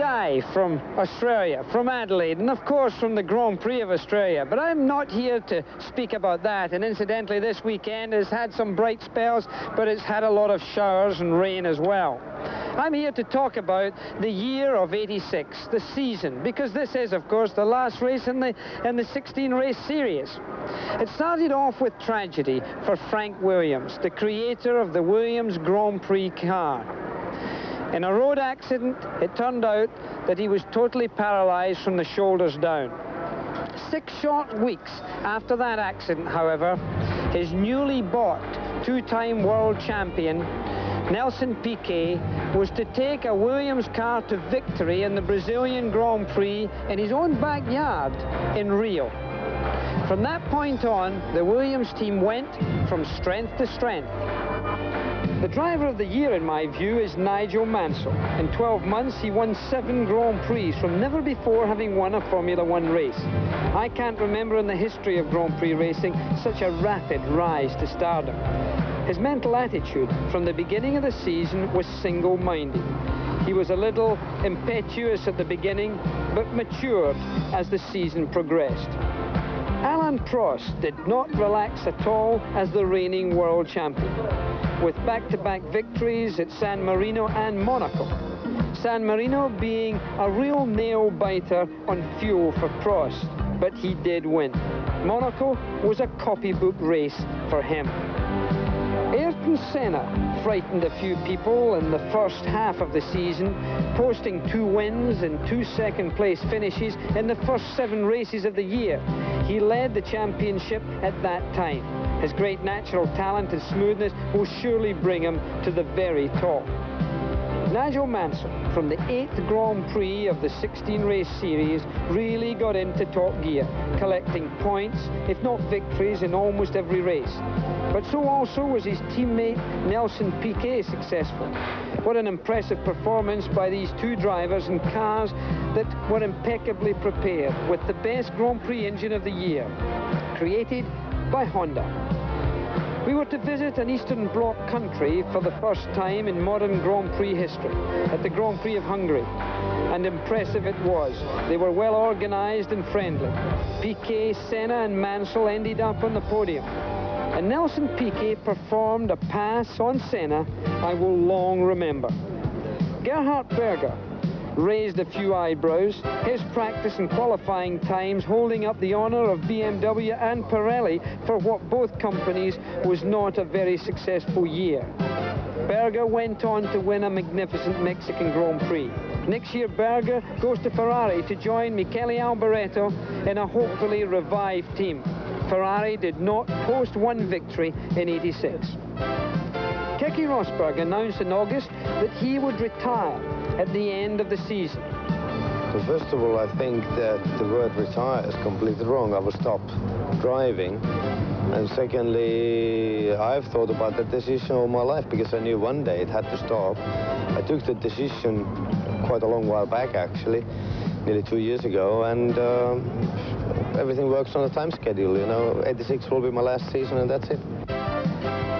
Dye from Australia, from Adelaide, and of course from the Grand Prix of Australia. But I'm not here to speak about that. And incidentally, this weekend has had some bright spells, but it's had a lot of showers and rain as well. I'm here to talk about the year of '86, the season, because this is, of course, the last race in the 16-race series. It started off with tragedy for Frank Williams, the creator of the Williams Grand Prix car. In a road accident, it turned out that he was totally paralyzed from the shoulders down. 6 short weeks after that accident, however, his newly bought two-time world champion, Nelson Piquet, was to take a Williams car to victory in the Brazilian Grand Prix in his own backyard in Rio. From that point on, the Williams team went from strength to strength. The driver of the year, in my view, is Nigel Mansell. In 12 months, he won 7 Grand Prix from never before having won a Formula One race. I can't remember in the history of Grand Prix racing such a rapid rise to stardom. His mental attitude from the beginning of the season was single-minded. He was a little impetuous at the beginning, but matured as the season progressed. Alain Prost did not relax at all as the reigning world champion, with back-to-back victories at San Marino and Monaco. San Marino being a real nail-biter on fuel for Prost, but he did win. Monaco was a copybook race for him. Ayrton Senna frightened a few people in the first half of the season, posting 2 wins and 2 second-place finishes in the first 7 races of the year. He led the championship at that time. His great natural talent and smoothness will surely bring him to the very top. Nigel Mansell, from the 8th Grand Prix of the 16-race series, really got into top gear, collecting points, if not victories, in almost every race. But so also was his teammate Nelson Piquet successful. What an impressive performance by these 2 drivers in cars that were impeccably prepared with the best Grand Prix engine of the year, created by Honda. We were to visit an Eastern Bloc country for the first time in modern Grand Prix history, at the Grand Prix of Hungary. And impressive it was. They were well organized and friendly. Piquet, Senna and Mansell ended up on the podium. And Nelson Piquet performed a pass on Senna I will long remember. Gerhard Berger raised a few eyebrows, his practice and qualifying times holding up the honor of BMW and Pirelli for what both companies was not a very successful year. Berger went on to win a magnificent Mexican Grand Prix. Next year, Berger goes to Ferrari to join Michele Alboreto in a hopefully revived team. Ferrari did not post 1 victory in '86. Keke Rosberg announced in August that he would retire at the end of the season. Well, first of all, I think that the word retire is completely wrong. I will stop driving. And secondly, I've thought about that decision all my life because I knew one day it had to stop. I took the decision quite a long while back, actually, nearly 2 years ago, and everything works on a time schedule, you know. '86 will be my last season, and that's it.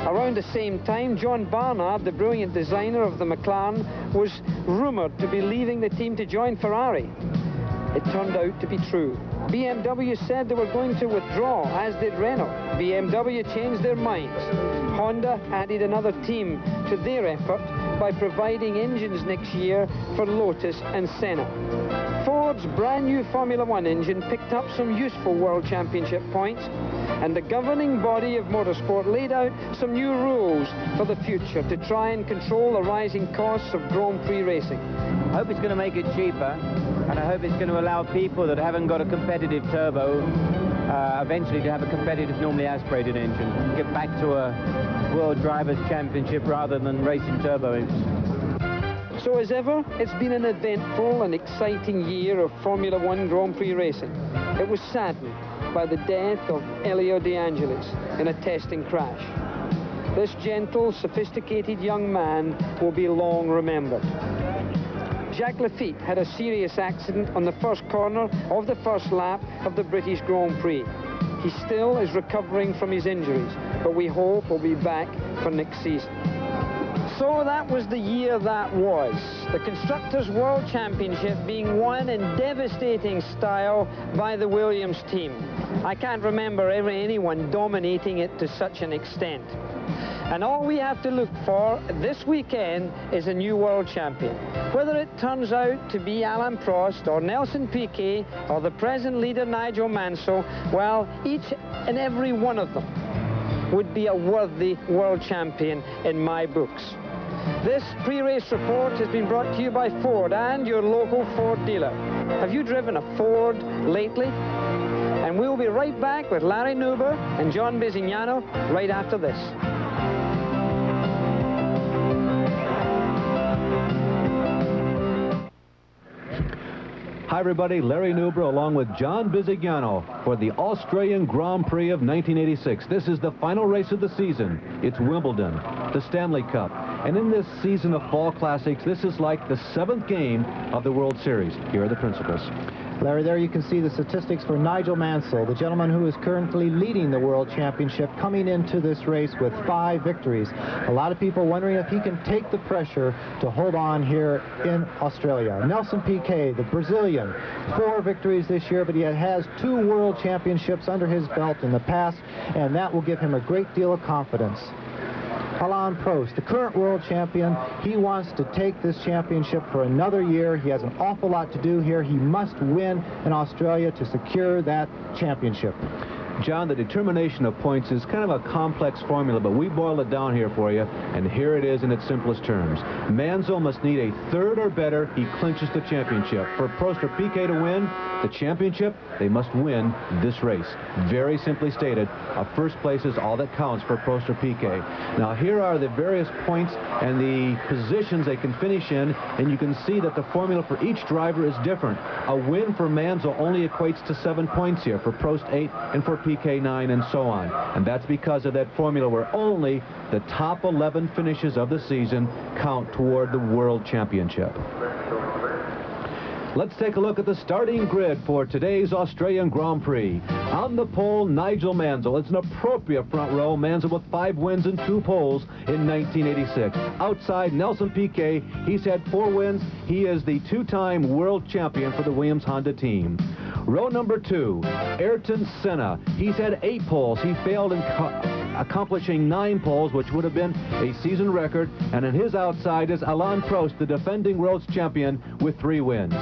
Around the same time, John Barnard, the brilliant designer of the McLaren, was rumoured to be leaving the team to join Ferrari. It turned out to be true. BMW said they were going to withdraw, as did Renault. BMW changed their minds. Honda added another team to their effort by providing engines next year for Lotus and Senna. Ford's brand new Formula One engine picked up some useful World Championship points, and the governing body of motorsport laid out some new rules for the future to try and control the rising costs of Grand Prix racing. I hope it's going to make it cheaper, and I hope it's going to allow people that haven't got a competitive turbo eventually to have a competitive, normally aspirated engine. Get back to a World Drivers' Championship rather than racing turbo engines. So as ever, it's been an eventful and exciting year of Formula One Grand Prix racing. It was saddened by the death of Elio De Angelis in a testing crash. This gentle, sophisticated young man will be long remembered. Jacques Lafitte had a serious accident on the first corner of the first lap of the British Grand Prix. He still is recovering from his injuries, but we hope he'll be back for next season. So that was the year that was. The Constructors' World Championship being won in devastating style by the Williams team. I can't remember ever anyone dominating it to such an extent. And all we have to look for this weekend is a new world champion. Whether it turns out to be Alain Prost or Nelson Piquet or the present leader Nigel Mansell, well, each and every one of them would be a worthy world champion in my books. This pre-race report has been brought to you by Ford and your local Ford dealer. Have you driven a Ford lately? And we'll be right back with Larry Nuber and John Bisignano right after this. Hi everybody, Larry Nuber along with John Bisignano for the Australian Grand Prix of 1986. This is the final race of the season. It's Wimbledon, the Stanley Cup. And in this season of fall classics, this is like the 7th game of the World Series. Here are the principals. Larry, there you can see the statistics for Nigel Mansell, the gentleman who is currently leading the World Championship, coming into this race with 5 victories. A lot of people wondering if he can take the pressure to hold on here in Australia. Nelson Piquet, the Brazilian, 4 victories this year, but he has 2 World Championships under his belt in the past, and that will give him a great deal of confidence. Alain Prost, the current world champion, he wants to take this championship for another year. He has an awful lot to do here. He must win in Australia to secure that championship. John, the determination of points is kind of a complex formula, but we boiled it down here for you, and here it is in its simplest terms. Mansell must need a 3rd or better. He clinches the championship. For Prost or Piquet to win the championship, they must win this race. Very simply stated, a first place is all that counts for Prost or Piquet. Now, here are the various points and the positions they can finish in, and you can see that the formula for each driver is different. A win for Mansell only equates to 7 points here, for Prost 8, and for Piquet 9, and so on. And that's because of that formula where only the top 11 finishes of the season count toward the World Championship. Let's take a look at the starting grid for today's Australian Grand Prix. On the pole, Nigel Mansell. It's an appropriate front row. Mansell with 5 wins and 2 poles in 1986. Outside, Nelson Piquet. He's had 4 wins. He is the 2-time world champion for the Williams Honda team. Row number 2, Ayrton Senna. He's had 8 poles. He failed in accomplishing 9 poles, which would have been a season record. And in his outside is Alain Prost, the defending world's champion, with 3 wins.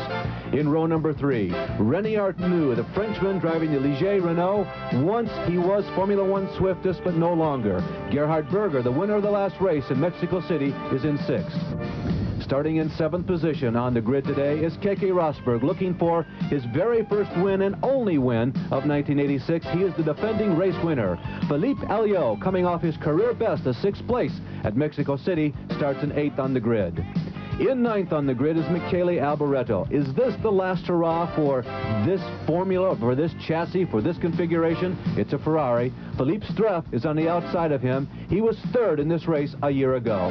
In row number 3, René Arnoux, the Frenchman driving the Ligier Renault. Once he was Formula One swiftest, but no longer. Gerhard Berger, the winner of the last race in Mexico City, is in 6th. Starting in 7th position on the grid today is Keke Rosberg, looking for his very first win and only win of 1986. He is the defending race winner. Philippe Alliot, coming off his career best, a 6th place at Mexico City, starts in 8th on the grid. In 9th on the grid is Michele Alboreto. Is this the last hurrah for this formula, for this chassis, for this configuration? It's a Ferrari. Philippe Streff is on the outside of him. He was 3rd in this race a year ago.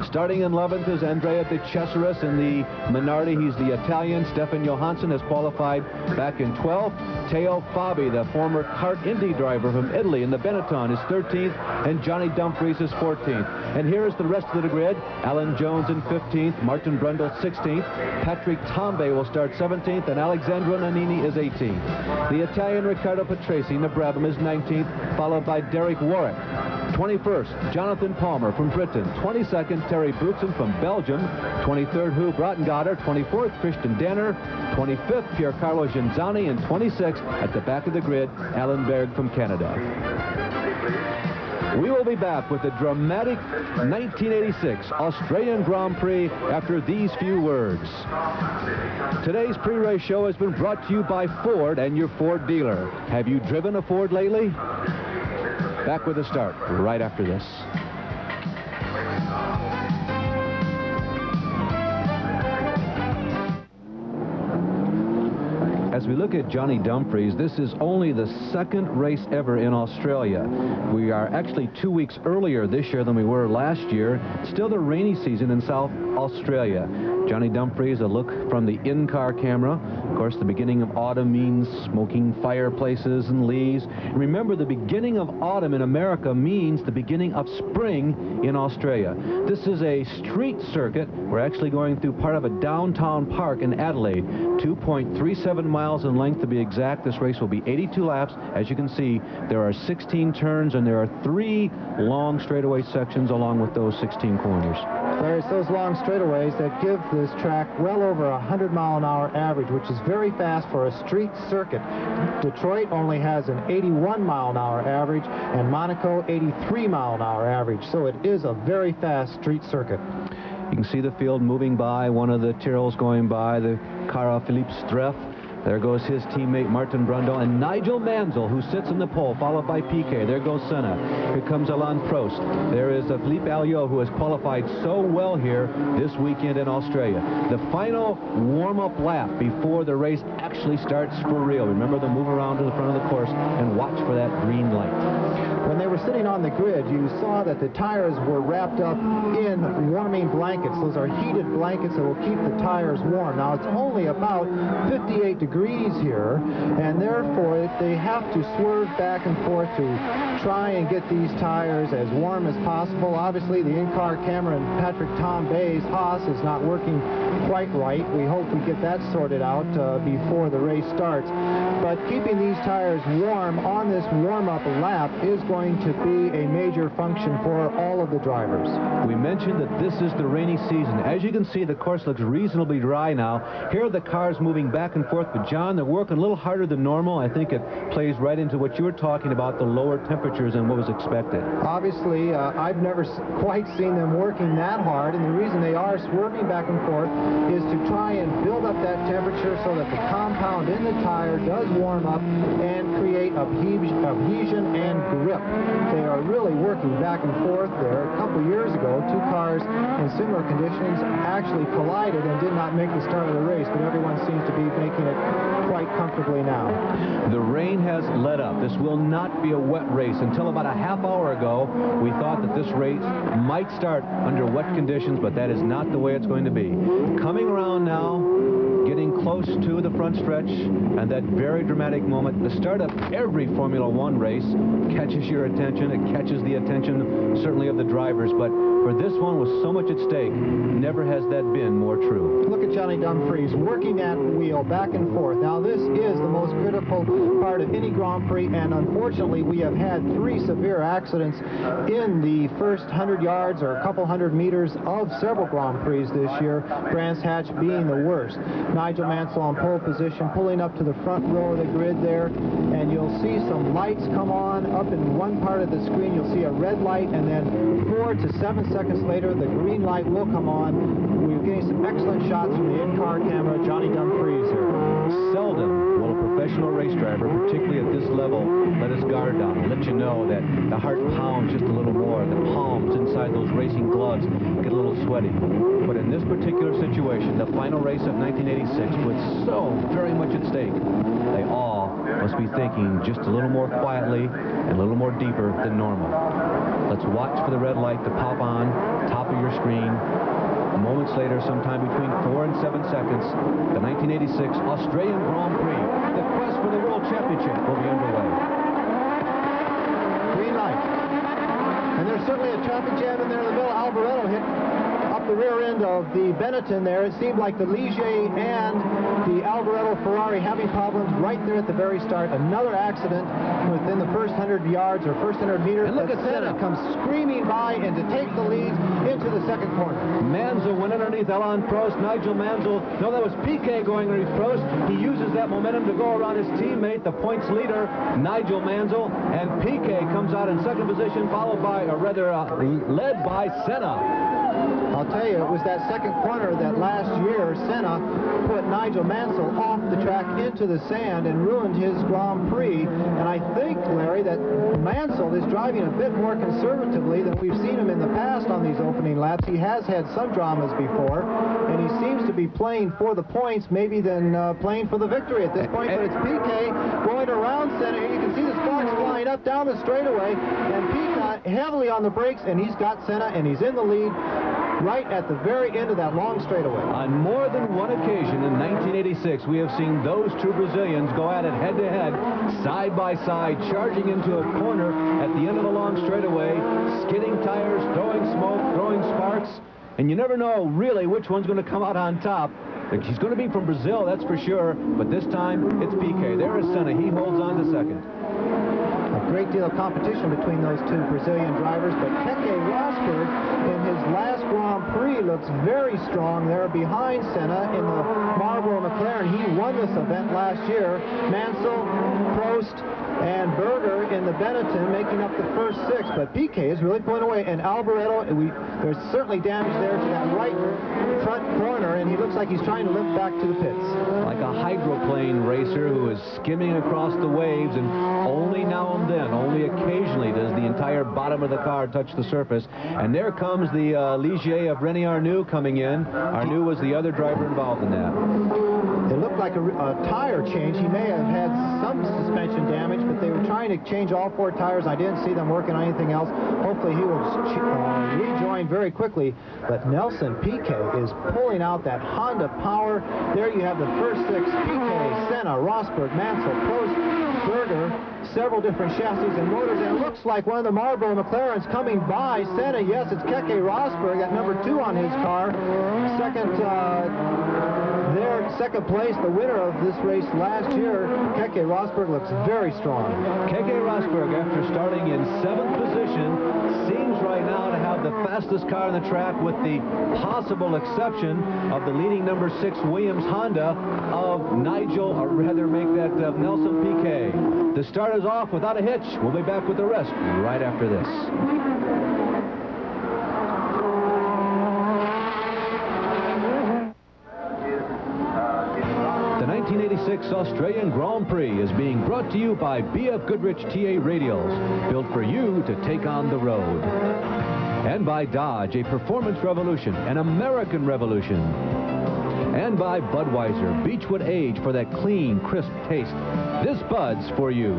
Starting in 11th is Andrea De Cesaris in the Minardi. He's the Italian. Stefan Johansson has qualified back in 12th. Teo Fabi, the former kart Indy driver from Italy in the Benetton, is 13th, and Johnny Dumfries is 14th. And here is the rest of the grid. Alan Jones in 15th, Martin Brundle 16th, Patrick Tambay will start 17th, and Alexandro Nannini is 18th. The Italian Riccardo Patrese in the Brabham is 19th, followed by Derek Warwick. 21st, Jonathan Palmer from Britain. 22nd, Terry Boutsen from Belgium. 23rd, Huub Rottengatter. 24th, Christian Danner. 25th, Piercarlo Genzani. And 26th, at the back of the grid, Alan Berg from Canada. We will be back with the dramatic 1986 Australian Grand Prix after these few words. Today's pre-race show has been brought to you by Ford and your Ford dealer. Have you driven a Ford lately? Back with the start right after this. As we look at Johnny Dumfries, this is only the second race ever in Australia. We are actually 2 weeks earlier this year than we were last year. Still the rainy season in South Australia. Johnny Dumfries, a look from the in-car camera. Of course, the beginning of autumn means smoking fireplaces and leaves. And remember, the beginning of autumn in America means the beginning of spring in Australia. This is a street circuit. We're actually going through part of a downtown park in Adelaide. 2.37 miles in length to be exact. This race will be 82 laps. As you can see, there are 16 turns and there are 3 long straightaway sections along with those 16 corners. There's those long straightaways that give this track well over 100-mile-an-hour average, which is very fast for a street circuit. Detroit only has an 81-mile-an-hour average, and Monaco 83-mile-an-hour average, so it is a very fast street circuit. You can see the field moving by, one of the Tyrrells going by, the car of Philippe Streff. There goes his teammate Martin Brundle and Nigel Mansell, who sits in the pole, followed by Piquet. There goes Senna. Here comes Alain Prost. There is Philippe Alliot, who has qualified so well here this weekend in Australia. The final warm-up lap before the race actually starts for real. Remember to move around to the front of the course and watch for that green light. When they were sitting on the grid, you saw that the tires were wrapped up in warming blankets. Those are heated blankets that will keep the tires warm. Now, it's only about 58 degrees here, and therefore they have to swerve back and forth to try and get these tires as warm as possible. Obviously, the in-car camera and Patrick Tom Bay's Haas is not working quite right. We hope we get that sorted out before the race starts. But keeping these tires warm on this warm-up lap is going to be a major function for all of the drivers. We mentioned that this is the rainy season. As you can see, the course looks reasonably dry now. Here are the cars moving back and forth, but John, they're working a little harder than normal. I think it plays right into what you were talking about, the lower temperatures and what was expected. Obviously, I've never quite seen them working that hard, and the reason they are swerving back and forth is to try and build up that temperature so that the compound in the tire does warm up and create adhesion and grip. They are really working back and forth there. A couple years ago, 2 cars in similar conditions actually collided and did not make the start of the race, but everyone seems to be making it quite comfortably now. The rain has let up. This will not be a wet race. Until about a half hour ago, we thought that this race might start under wet conditions, but that is not the way it's going to be. Coming around now, getting close to the front stretch, and that very dramatic moment. The start of every Formula One race catches your attention. It catches the attention, certainly, of the drivers, but for this one with so much at stake, never has that been more true. Look at Johnny Dumfries working that wheel back and forth. Now, this is the most critical part of any Grand Prix, and unfortunately, we have had 3 severe accidents in the first 100 yards or a couple hundred meters of several Grand Prix this year, Brands Hatch being the worst. Nigel Mansell on pole position, pulling up to the front row of the grid there, and you'll see some lights come on up in one part of the screen. You'll see a red light, and then 4 to 7 seconds later, the green light will come on. We're getting some excellent shots from the in-car camera. Johnny Dumfries here. Seldom will a professional race driver, particularly at this level, let his guard down and let you know that the heart pounds just a little more. The palms inside those racing gloves get a little sweaty. But in this particular situation, the final race of 1986, with so very much at stake, they all must be thinking just a little more quietly and a little more deeper than normal. Let's watch for the red light to pop on top of your screen. Moments later, sometime between 4 and 7 seconds, the 1986 Australian Grand Prix, the quest for the World Championship, will be underway. Green light. And there's certainly a traffic jam in there in the middle. Alboreto hit up the rear end of the Benetton there. It seemed like the Ligier and the Alboreto Ferrari having problems right there at the very start. Another accident within the first 100 yards or first 100 meters. And look at Senna comes screaming by and to take the lead into the second corner. Mansell went underneath Alain Prost. Nigel Mansell, no, that was Piquet going underneath Prost. He uses that momentum to go around his teammate, the points leader, Nigel Mansell, and Piquet comes out in second position, followed by, or rather, led by Senna. I'll tell you, it was that second corner that last year Senna put Nigel Mansell off the track into the sand and ruined his Grand Prix. And I think, Larry, that Mansell is driving a bit more conservatively than we've seen him in the past on these opening laps. He has had some dramas before, and he seems to be playing for the points maybe than playing for the victory at this point. But it's Piquet going around Senna. You can see the sparks flying up down the straightaway, and Piquet heavily on the brakes, and he's got Senna, and he's in the lead right at the very end of that long straightaway. On more than one occasion in 1986, we have seen those two Brazilians go at it head-to-head, side by side, charging into a corner at the end of the long straightaway, skidding tires, throwing smoke, throwing sparks, and you never know really which one's going to come out on top. He's going to be from Brazil, that's for sure, but this time it's Piquet. There is Senna. He holds on to second. A great deal of competition between those two Brazilian drivers, but Keke Rosberg in his last Grand Prix looks very strong there behind Senna in the Marlboro McLaren. He won this event last year. Mansell, Prost, and Berger in the Benetton making up the first six, but Piquet is really pulling away, and Alboreto, there's certainly damage there to that right front corner, and he looks like he's trying to limp back to the pits. Like a hydroplane racer who is skimming across the waves, and only now and then, only occasionally does the entire bottom of the car touch the surface. And there comes the Ligier of René Arnoux coming in. Arnoux was the other driver involved in that. It looked like a tire change. He may have had some suspension damage, but they were trying to change all four tires. I didn't see them working on anything else. Hopefully he will rejoin very quickly. But Nelson Piquet is pulling out that Honda power. There you have the first six: Piquet, Senna, Rosberg, Mansell, Prost, Berger, several different chassis and motors, and it looks like one of the Marlboro McLarens coming by Senna. Yes, it's Keke Rosberg at number 2 on his car. Second place, the winner of this race last year. Keke Rosberg looks very strong. Keke Rosberg, after starting in 7th position, seems right now to have the fastest car on the track, with the possible exception of the leading number 6 Williams Honda of Nigel, or rather make that Nelson Piquet. The start is off without a hitch. We'll be back with the rest right after this. The 1986 Australian Grand Prix is being brought to you by BF Goodrich TA Radials, built for you to take on the road. And by Dodge, a performance revolution, an American revolution. And by Budweiser, Beechwood Age, for that clean, crisp taste. This Bud's for you.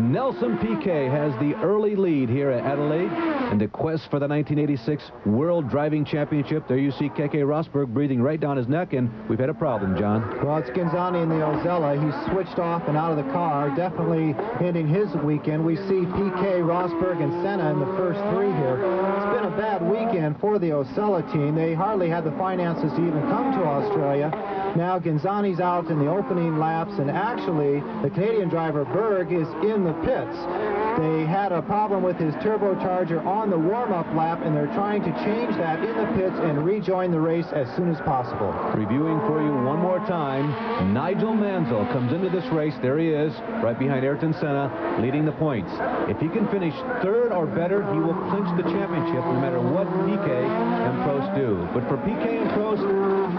Nelson Piquet has the early lead here at Adelaide in the quest for the 1986 World Driving Championship. There you see Keke Rosberg breathing right down his neck, and we've had a problem, John. Well, it's Ghinzani in the Ozella. He's switched off and out of the car, definitely ending his weekend. We see Piquet, Rosberg, and Senna in the first 3 here. It's been a bad weekend for the Osella team. They hardly had the finances to even come to Australia. Now Ghinzani's out in the opening laps, and actually the Canadian driver Berg is in the pits. They had a problem with his turbocharger on the warm-up lap, and they're trying to change that in the pits and rejoin the race as soon as possible. Reviewing for you one more time, Nigel Mansell comes into this race. There he is, right behind Ayrton Senna, leading the points. If he can finish 3rd or better, he will clinch the championship no matter what Piquet and Prost do. But for Piquet and Prost,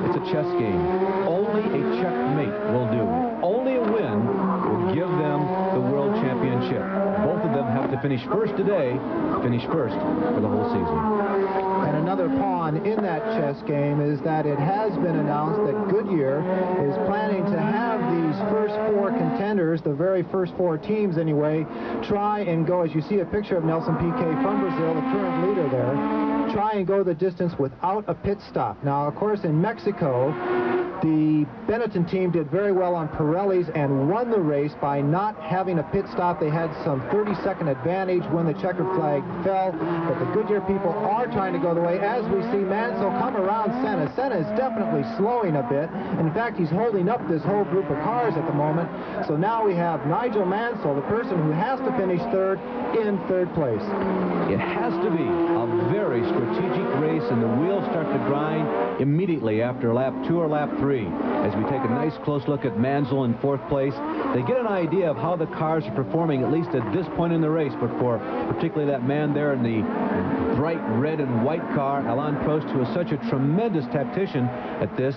it's a chess game. Only a checkmate will do. Only a win will give them the world championship. Both of them have to finish first today, finish first for the whole season. And another pawn in that chess game is that it has been announced that Goodyear is planning to have these first 4 contenders, the very first 4 teams anyway, try and go, as you see a picture of Nelson Piquet from Brazil, the current leader there, try and go the distance without a pit stop. Now, of course, in Mexico, the Benetton team did very well on Pirellis and won the race by not having a pit stop. They had some 30-second advantage when the checkered flag fell, but the Goodyear people are trying to go the way. As we see Mansell come around Senna. Senna is definitely slowing a bit. In fact, he's holding up this whole group of cars at the moment. So now we have Nigel Mansell, the person who has to finish 3rd, in 3rd place. It has to be a very strategic race, and the wheels start to grind immediately after lap 2 or lap 3. As we take a nice close look at Mansell in 4th place, they get an idea of how the cars are performing, at least at this point in the race. But for particularly that man there in the bright red and white car, Alain Prost, who is such a tremendous tactician at this,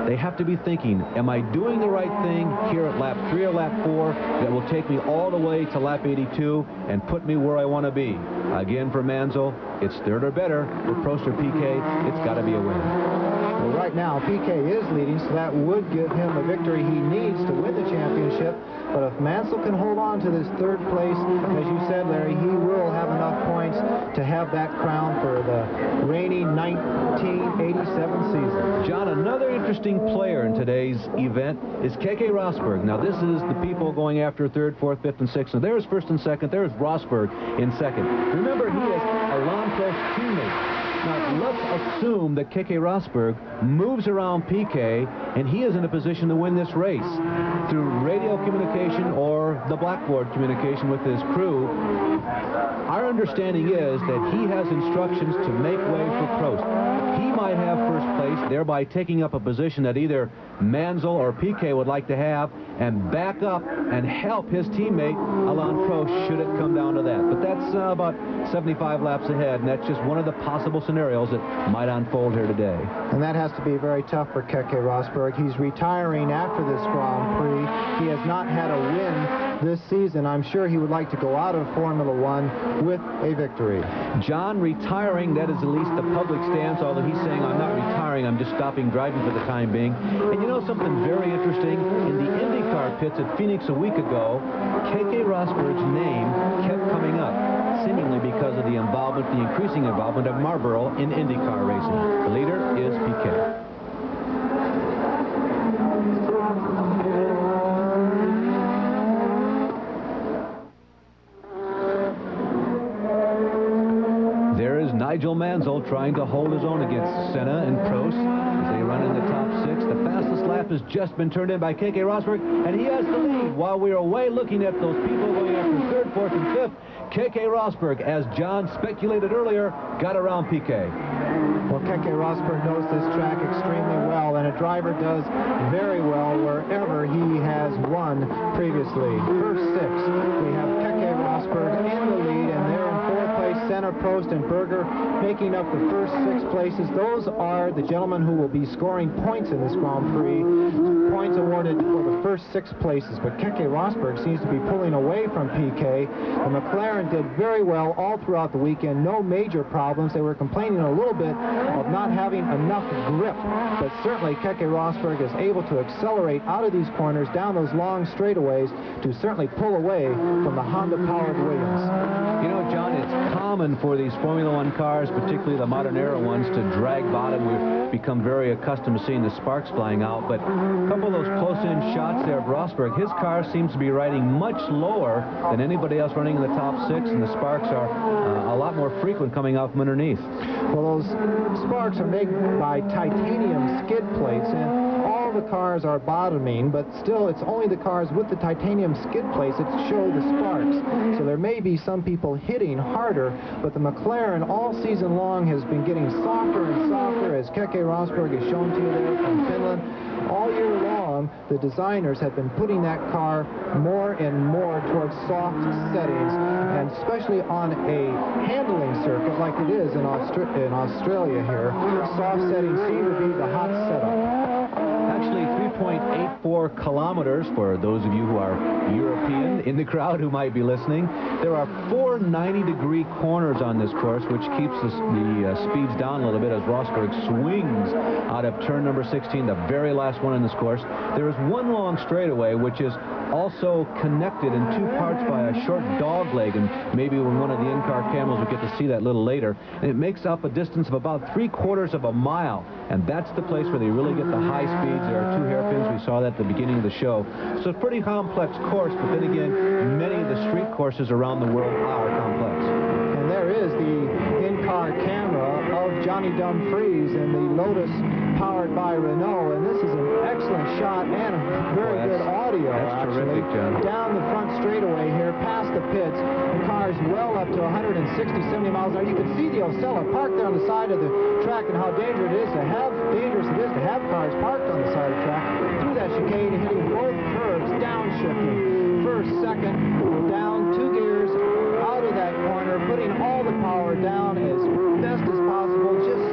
they have to be thinking, am I doing the right thing here at lap 3 or lap 4 that will take me all the way to lap 82 and put me where I want to be? Again, for Mansell, it's 3rd or better. For Prost or Piquet, it's got to be a win. Well, right now, Piquet is leading, so that would give him the victory he needs to win the championship. But if Mansell can hold on to this 3rd place, as you said, Larry, he will have enough points to have that crown for the reigning 1987 season. John, another interesting player in today's event is Keke Rosberg. Now, this is the people going after 3rd, 4th, 5th, and 6th. Now, there's 1st and 2nd. There's Rosberg in 2nd. Remember, he is Alain Prost's teammate. Now, let's assume that Keke Rosberg moves around Piquet, and he is in a position to win this race through radio communication or the blackboard communication with his crew. Our understanding is that he has instructions to make way for Prost. He might have 1st place, thereby taking up a position that either Mansell or Piquet would like to have, and back up and help his teammate Alain Prost should it come down to that. But that's about 75 laps ahead, and that's just one of the possible scenarios that might unfold here today. And that has to be very tough for Keke Rosberg. He's retiring after this Grand Prix. He has not had a win this season. I'm sure he would like to go out of Formula One with a victory. John, retiring, that is at least the public stance, although he's saying, I'm not retiring, I'm just stopping driving for the time being. And you know something very interesting? In the IndyCar pits at Phoenix a week ago, Keke Rosberg's name kept coming up, seemingly because of the involvement, the increasing involvement of Marlboro in IndyCar racing. The leader is Piquet. There is Nigel Mansell trying to hold his own against Senna and Prost as they run in the top 6. The fastest lap has just been turned in by Keke Rosberg, and he has the lead while we are away looking at those people going after 3rd, 4th, and 5th. Keke Rosberg, as John speculated earlier, got around Piquet. Well, Keke Rosberg knows this track extremely well, and a driver does very well wherever he has won previously. First 6, we have Keke Rosberg in the lead, and they're in 4th place. Senna, Prost, and Berger making up the first 6 places. Those are the gentlemen who will be scoring points in this Grand Prix. Points awarded for the first 6 places, but Keke Rosberg seems to be pulling away from Piquet. The McLaren did very well all throughout the weekend. No major problems. They were complaining a little bit of not having enough grip, but certainly Keke Rosberg is able to accelerate out of these corners, down those long straightaways, to certainly pull away from the Honda-powered Williams. You know, John, it's common for these Formula One cars, particularly the modern era ones, to drag bottom. We've become very accustomed to seeing the sparks flying out, but a couple of those close-in shots there of Rosberg, his car seems to be riding much lower than anybody else running in the top 6, and the sparks are a lot more frequent coming out from underneath. Well, those sparks are made by titanium skid plates, and all the cars are bottoming, but still it's only the cars with the titanium skid plates that show the sparks. So there may be some people hitting harder, but the McLaren all season long has been getting softer and softer, as Keke Rosberg has shown to you there from Finland. All year long, the designers have been putting that car more and more towards soft settings, and especially on a handling circuit like it is in Australia here, soft settings seem to be the hot setup. Actually, 3.84 kilometers for those of you who are European in the crowd who might be listening. There are 4 90-degree corners on this course, which keeps the speeds down a little bit as Rosberg swings out of turn number 16, the very last one in this course. There is one long straightaway, which is also connected in 2 parts by a short dog leg, and maybe when one of the in-car cameras will get to see that a little later. And it makes up a distance of about 3/4 of a mile, and that's the place where they really get the high speeds. There are 2 hairpins. We saw that at the beginning of the show. So it's a pretty complex course, but then again, many of the street courses around the world are complex. And there is the in-car camera of Johnny Dumfries in the Lotus powered by Renault, and this is an excellent shot and very good audio. That's actually. terrific, John. Down the front straightaway here, past the pits, the car cars well up to 160, 70 miles an hour. You can see the Osella parked there on the side of the track and how dangerous it is to have cars parked on the side of the track through that chicane, hitting both curves, downshifting. First, second, down 2 gears, out of that corner, putting all the power down as best as possible, just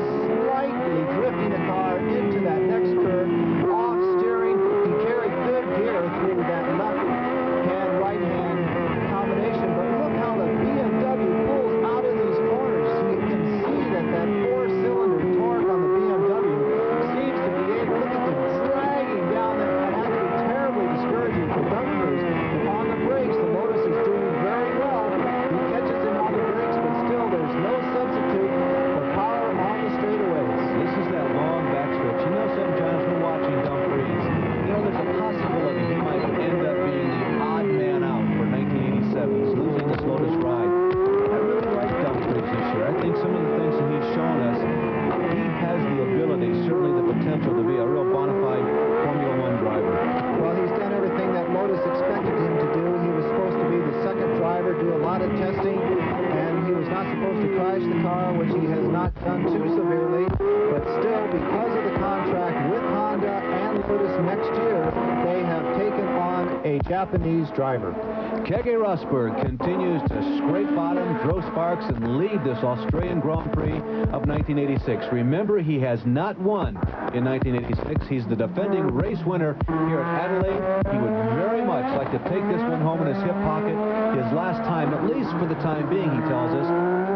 slightly drifting the car into that next curve, off steering. He carried good gear through that left hand, right hand combination, but look how the BMW pulls out of these corners. So you can see that 4-cylinder torque on the BMW seems to be able, look at the dragging down there. That has to be terribly discouraging for dunkers. On the brakes, the Lotus is doing very well. He catches him on the brakes, but still there's no substitute for power on the straightaways. This is that long backstretch. You know, sometimes we're watching Dumfries. You know, there's a possibility he might end up being the odd man out for 1987's losing this Lotus ride. I really like Dumfries this year. I think some of the things that he's shown us, he has the ability, certainly the potential to be a real bona fide Formula One driver. Well, he's done everything that Lotus expected him to do. He was supposed to be the second driver, do a lot of testing, and he was not supposed to crash the car, which he has not done too severely. But still, because of the contract with Honda and Lotus next year, they have taken on a Japanese driver. Keke Rosberg continues to scrape bottom, throw sparks, and lead this Australian Grand Prix of 1986. Remember, he has not won in 1986. He's the defending race winner here at Adelaide. He would very much like to take this one home in his hip pocket. His last time, at least for the time being, he tells us,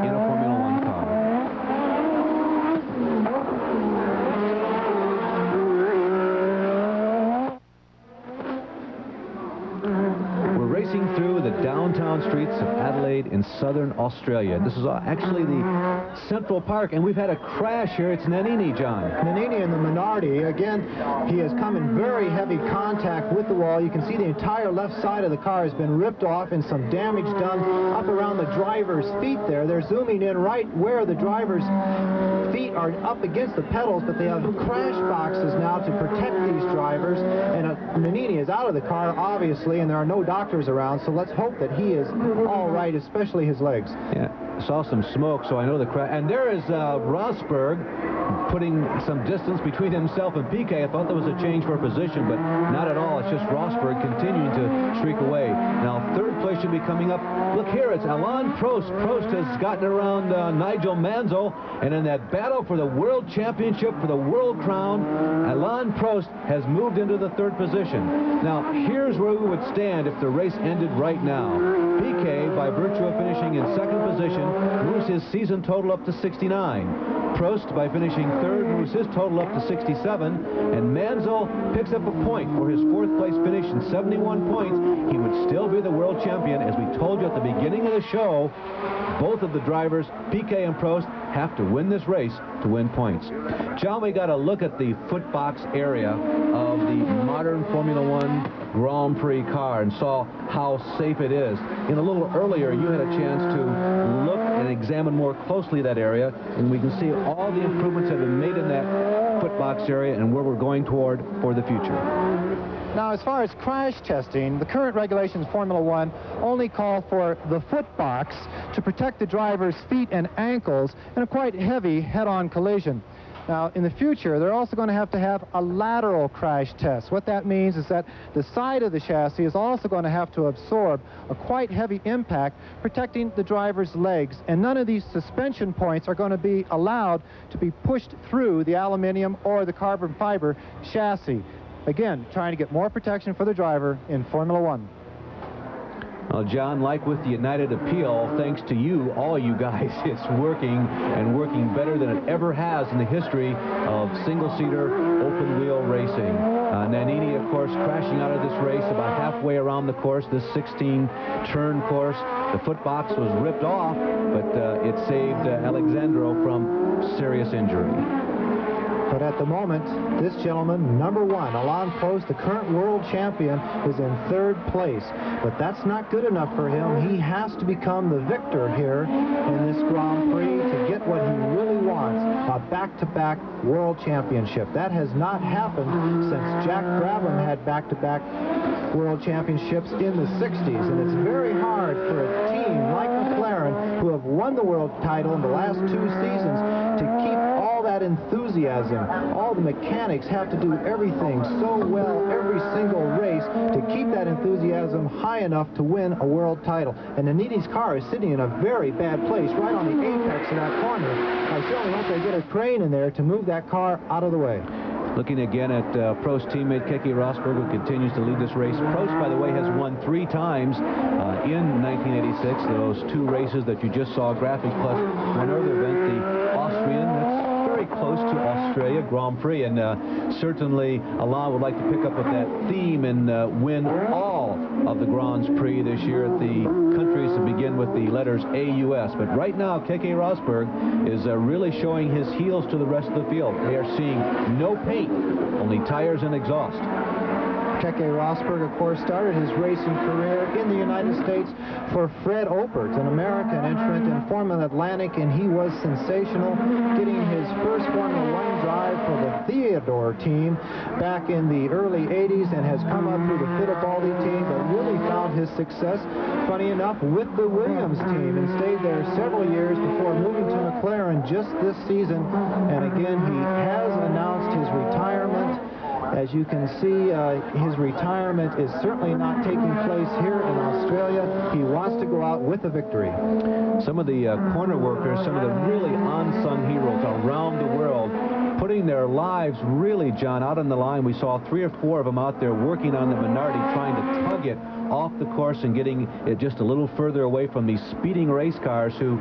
in a Formula One car. Racing through the downtown streets of Adelaide in southern Australia. This is actually the Central Park, and we've had a crash here. It's Nannini, John. Nannini in the Minardi. Again, he has come in very heavy contact with the wall. You can see the entire left side of the car has been ripped off and some damage done up around the driver's feet there. They're zooming in right where the driver's feet are up against the pedals, but they have crash boxes now to protect these drivers. And Nannini is out of the car, obviously, and there are no doctors around, so let's hope that he is all right, especially his legs. Yeah, saw some smoke, so I know the crash. And there is Rosberg putting some distance between himself and Piquet. I thought there was a change for position, but not at all. It's just Rosberg continuing to streak away. Now, third place should be coming up. Look here, it's Alain Prost. Prost has gotten around Nigel Mansell, and in that battle for the World Championship, for the World Crown, Alain Prost has moved into the third position. Now, here's where we would stand if the race ended right now. Piquet, by virtue of finishing in second position, moves his season total up to 69. Prost, by finishing third, moves his total up to 67, and Mansell picks up a point for his fourth place finish in 71 points. He would still be the world champion. As we told you at the beginning of the show, both of the drivers, Piquet and Prost, have to win this race to win points. John, we got to look at the footbox area of the modern Formula One Grand Prix car and saw how safe it is. And a little earlier, you had a chance to look and examine more closely that area, and we can see all the improvements that have been made in that footbox area and where we're going toward for the future. Now, as far as crash testing, the current regulations Formula One only call for the footbox to protect the driver's feet and ankles in a quite heavy head-on collision. Now, in the future, they're also going to have a lateral crash test. What that means is that the side of the chassis is also going to have to absorb a quite heavy impact, protecting the driver's legs. And none of these suspension points are going to be allowed to be pushed through the aluminum or the carbon fiber chassis. Again, trying to get more protection for the driver in Formula One. Well, John, like with the United Appeal, thanks to you, all you guys, it's working and working better than it ever has in the history of single-seater open-wheel racing. Nannini, of course, crashing out of this race about halfway around the course, this 16-turn course. The footbox was ripped off, but it saved Alexandro from serious injury. But at the moment, this gentleman, number one, Alain Prost, the current world champion, is in third place. But that's not good enough for him. He has to become the victor here in this Grand Prix to get what he really wants, a back-to-back world championship. That has not happened since Jack Brabham had back-to-back World Championships in the 60s, and it's very hard for a team like McLaren, who have won the world title in the last 2 seasons, to keep all that enthusiasm. All the mechanics have to do everything so well every single race to keep that enthusiasm high enough to win a world title. And Nannini's car is sitting in a very bad place, right on the apex of that corner. I certainly hope they get a crane in there to move that car out of the way. Looking again at Prost's teammate Keke Rosberg, who continues to lead this race. Prost, by the way, has won 3 times in 1986. Those 2 races that you just saw graphic, plus one other event, the Austrian. That's very close to Australia Grand Prix, and certainly Alain would like to pick up with that theme and win all of the Grands Prix this year at the countries that begin with the letters AUS. But right now, Keke Rosberg is really showing his heels to the rest of the field. They are seeing no paint, only tires and exhaust. Keke Rosberg, of course, started his racing career in the United States for Fred Opert, an American entrant in Formula Atlantic, and he was sensational, getting his first Formula 1 drive for the Theodore team back in the early 80s, and has come up through the Fittipaldi team, but really found his success, funny enough, with the Williams team, and stayed there several years before moving to McLaren just this season. And again, he has announced his retirement. As you can see, his retirement is certainly not taking place here in Australia. He wants to go out with a victory. Some of the corner workers, some of the really unsung heroes around the world, putting their lives really, John, out on the line. We saw 3 or 4 of them out there working on the Minardi, trying to tug it off the course and getting it just a little further away from these speeding race cars who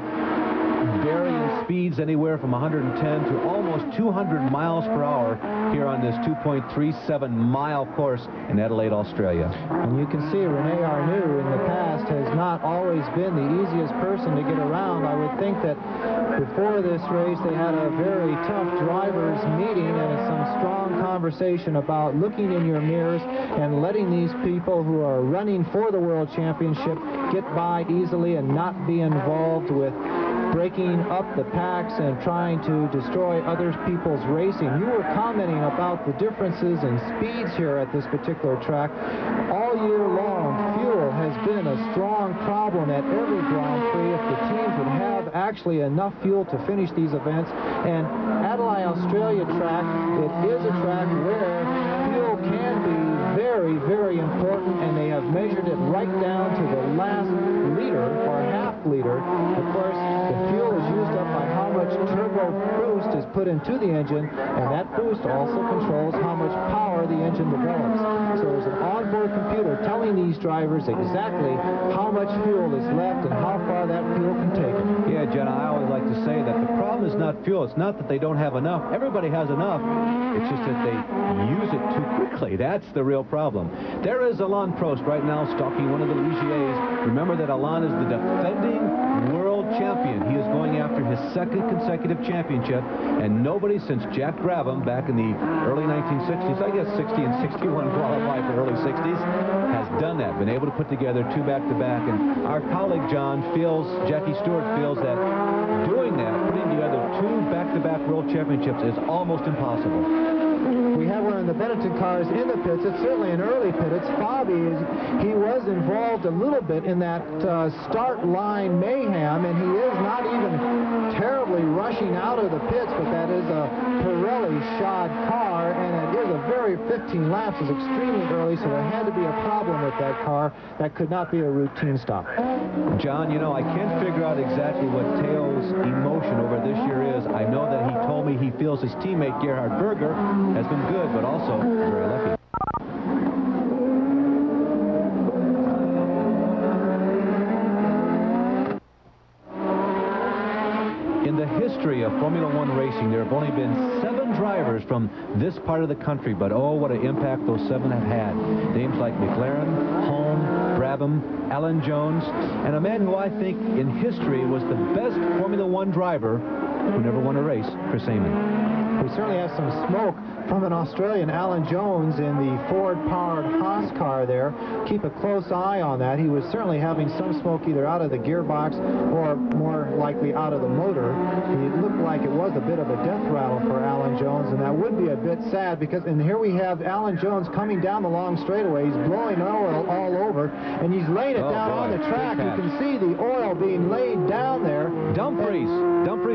vary in speeds anywhere from 110 to almost 200 miles per hour here on this 2.37-mile course in Adelaide, Australia. And you can see Rene Arnoux in the past has not always been the easiest person to get around. I would think that before this race they had a very tough drivers meeting and some strong conversation about looking in your mirrors and letting these people who are running for the World Championship get by easily and not be involved with breaking up the packs and trying to destroy other people's racing. You were commenting about the differences in speeds here at this particular track. All year long, fuel has been a strong problem at every Grand Prix. If the teams would have actually enough fuel to finish these events, and Adelaide Australia track, it is a track where fuel can be very, very important, and they have measured it right down to the last liter or half liter. Of course, the fuel is used up by how much turbo boost is put into the engine, and that boost also controls how much power the engine develops. So there's an onboard computer telling these drivers exactly how much fuel is left and how far that fuel can take it. Yeah, Jenna, I always like to say that the problem is not fuel. It's not that they don't have enough. Everybody has enough. It's just that they use it too quickly. That's the real problem. There is Alain Prost right now stalking one of the Ligiers. Remember that Alain is the defending world champion. He is going after his 2nd consecutive championship, and nobody since Jack Brabham back in the early 1960s, I guess 60 and 61 qualified for early 60s, has done that, been able to put together 2 back-to-back. And our colleague John feels, Jackie Stewart feels that doing that, putting together 2 back-to-back world championships is almost impossible. We have one of the Benetton cars in the pits. It's certainly an early pit. It's Fabi. He was involved a little bit in that start line mayhem, and he is not even terribly rushing out of the pits, but that is a Pirelli shod car, and it is a very 15 laps is extremely early, so there had to be a problem with that car. That could not be a routine stop. John, you know, I can't figure out exactly what Teo's emotion over this year is. I know that he told me he feels his teammate Gerhard Berger has been good, but also very lucky. In the history of Formula One racing, there have only been 7 drivers from this part of the country, but oh, what an impact those 7 have had. Names like McLaren, Hulme, Brabham, Alan Jones, and a man who I think in history was the best Formula One driver who never won a race, Chris Amon. We certainly have some smoke from an Australian, Alan Jones, in the Ford-powered Haas car there. Keep a close eye on that. He was certainly having some smoke either out of the gearbox or more likely out of the motor. It looked like it was a bit of a death rattle for Alan Jones, and that would be a bit sad because, and here we have Alan Jones coming down the long straightaway. He's blowing oil all over, and he's laying it down on the track. You can see the oil being laid down there. Dumfries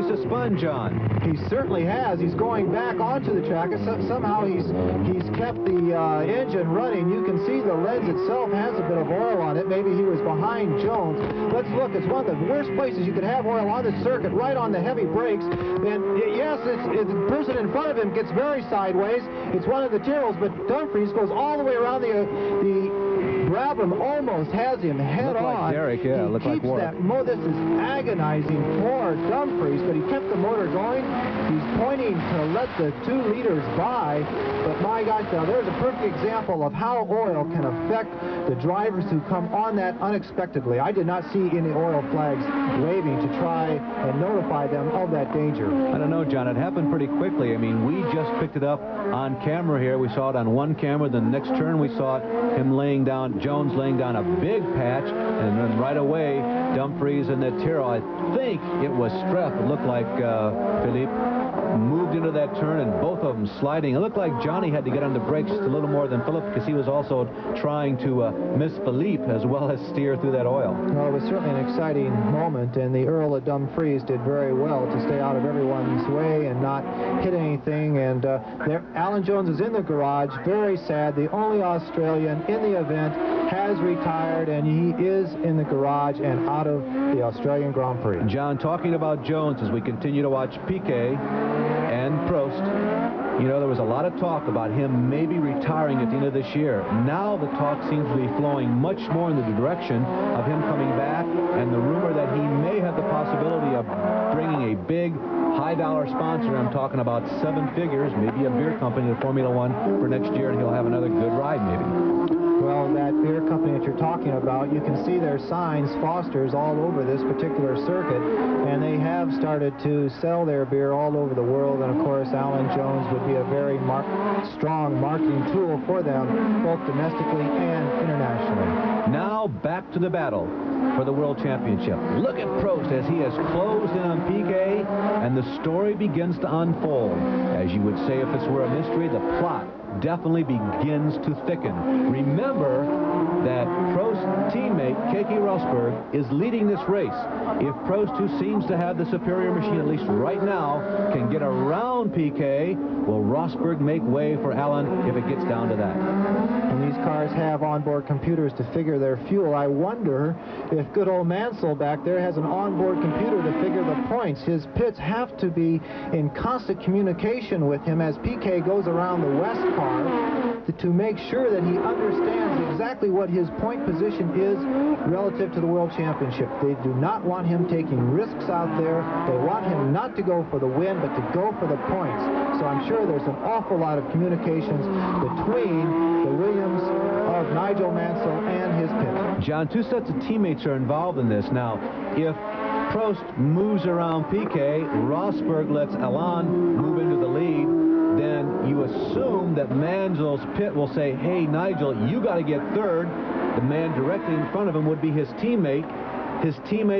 has spun, John. He certainly has. He's going back onto the track. Somehow he's kept the engine running. You can see the lens itself has a bit of oil on it. Maybe he was behind Jones. Let's look. It's one of the worst places you could have oil on the circuit, right on the heavy brakes. And yes, the person in front of him gets very sideways. It's one of the Tyrrells, but Dumfries goes all the way around the Brabham, almost has him head on. Like Derek, yeah, looked like Warwick. This is agonizing for Dumfries, but he kept the motor going. He's pointing to let the 2 leaders by, but my gosh, now there's a perfect example of how oil can affect the drivers who come on that unexpectedly. I did not see any oil flags waving to try and notify them of that danger. I don't know, John. It happened pretty quickly. I mean, we just picked it up on camera here. We saw it on one camera. The next turn, we saw him laying down, Jones laying down a big patch, and then right away, Dumfries and the Tyrrell, I think it was Streff, it looked like Philippe, moved into that turn, and both of them sliding. It looked like Johnny had to get on the brakes just a little more than Philip, because he was also trying to miss Philippe as well as steer through that oil. Well, it was certainly an exciting moment, and the Earl of Dumfries did very well to stay out of everyone's way and not hit anything. And there, Alan Jones is in the garage, very sad. The only Australian in the event has retired, and he is in the garage and out of the Australian Grand Prix. John, talking about Jones as we continue to watch Piquet and Prost, you know, there was a lot of talk about him maybe retiring at the end of this year. Now the talk seems to be flowing much more in the direction of him coming back, and the rumor that he may have the possibility of bringing a big high-dollar sponsor. I'm talking about 7 figures, maybe a beer company to Formula One for next year, and he'll have another good ride maybe. Well, that beer company that you're talking about, you can see their signs, Foster's, all over this particular circuit, and they have started to sell their beer all over the world, and of course Alan Jones would be a very strong marketing tool for them, both domestically and internationally. Now back to the battle for the World Championship. Look at Prost as he has closed in on Piquet, and the story begins to unfold. As you would say if this were a mystery, the plot definitely begins to thicken. Remember that Prost's teammate, Keke Rosberg, is leading this race. If Prost, who seems to have the superior machine, at least right now, can get around Piquet, will Rosberg make way for Alan if it gets down to that? And these cars have onboard computers to figure their fuel. I wonder if good old Mansell back there has an onboard computer to figure the points. His pits have to be in constant communication with him as Piquet goes around the West car to make sure that he understands exactly what his point position is relative to the World Championship. They do not want him taking risks out there. They want him not to go for the win, but to go for the points. So I'm sure there's an awful lot of communications between the Williams of Nigel Mansell and his pit. John, 2 sets of teammates are involved in this. Now, if Prost moves around Piquet, Rosberg lets Alan move into the lead, then you assume that Mansell's pit will say, hey, Nigel, you got to get third. The man directly in front of him would be his teammate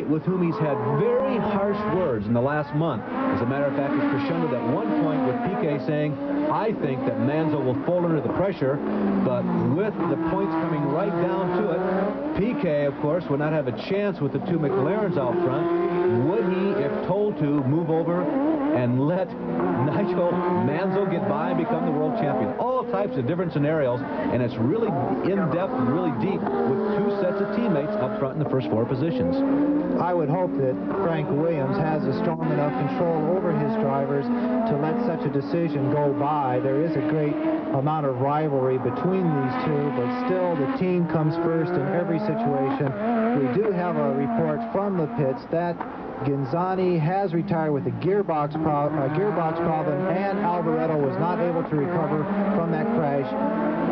with whom he's had very harsh words in the last month. As a matter of fact, it's crescendoed at one point with Piquet saying, I think that Mansell will fold under the pressure, but with the points coming right down to it, Piquet, of course, would not have a chance with the 2 McLarens out front. Would he, if told to, move over and let Nigel Mansell get by and become the world champion? All types of different scenarios, and it's really in-depth and really deep with 2 sets of teammates up front in the first 4 positions. I would hope that Frank Williams has a strong enough control over his drivers to let such a decision go by. There is a great amount of rivalry between these 2, but still the team comes first in every situation. We do have a report from the pits that Ghinzani has retired with a gearbox problem, and Alboreto was not able to recover from that crash.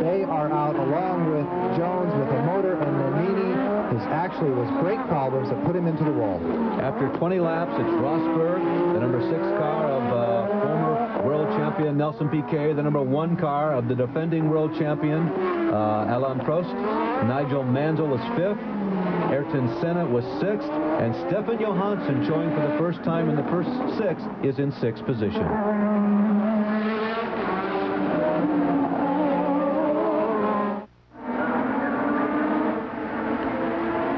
They are out along with Jones with a motor, and Nannini actually was brake problems that put him into the wall. After 20 laps, it's Rosberg, the number 6 car of former world champion Nelson Piquet, the #1 car of the defending world champion Alain Prost. Nigel Mansell was 5th. Ayrton Senna was 6th. And Stefan Johansson, showing for the first time in the first 6, is in 6th position.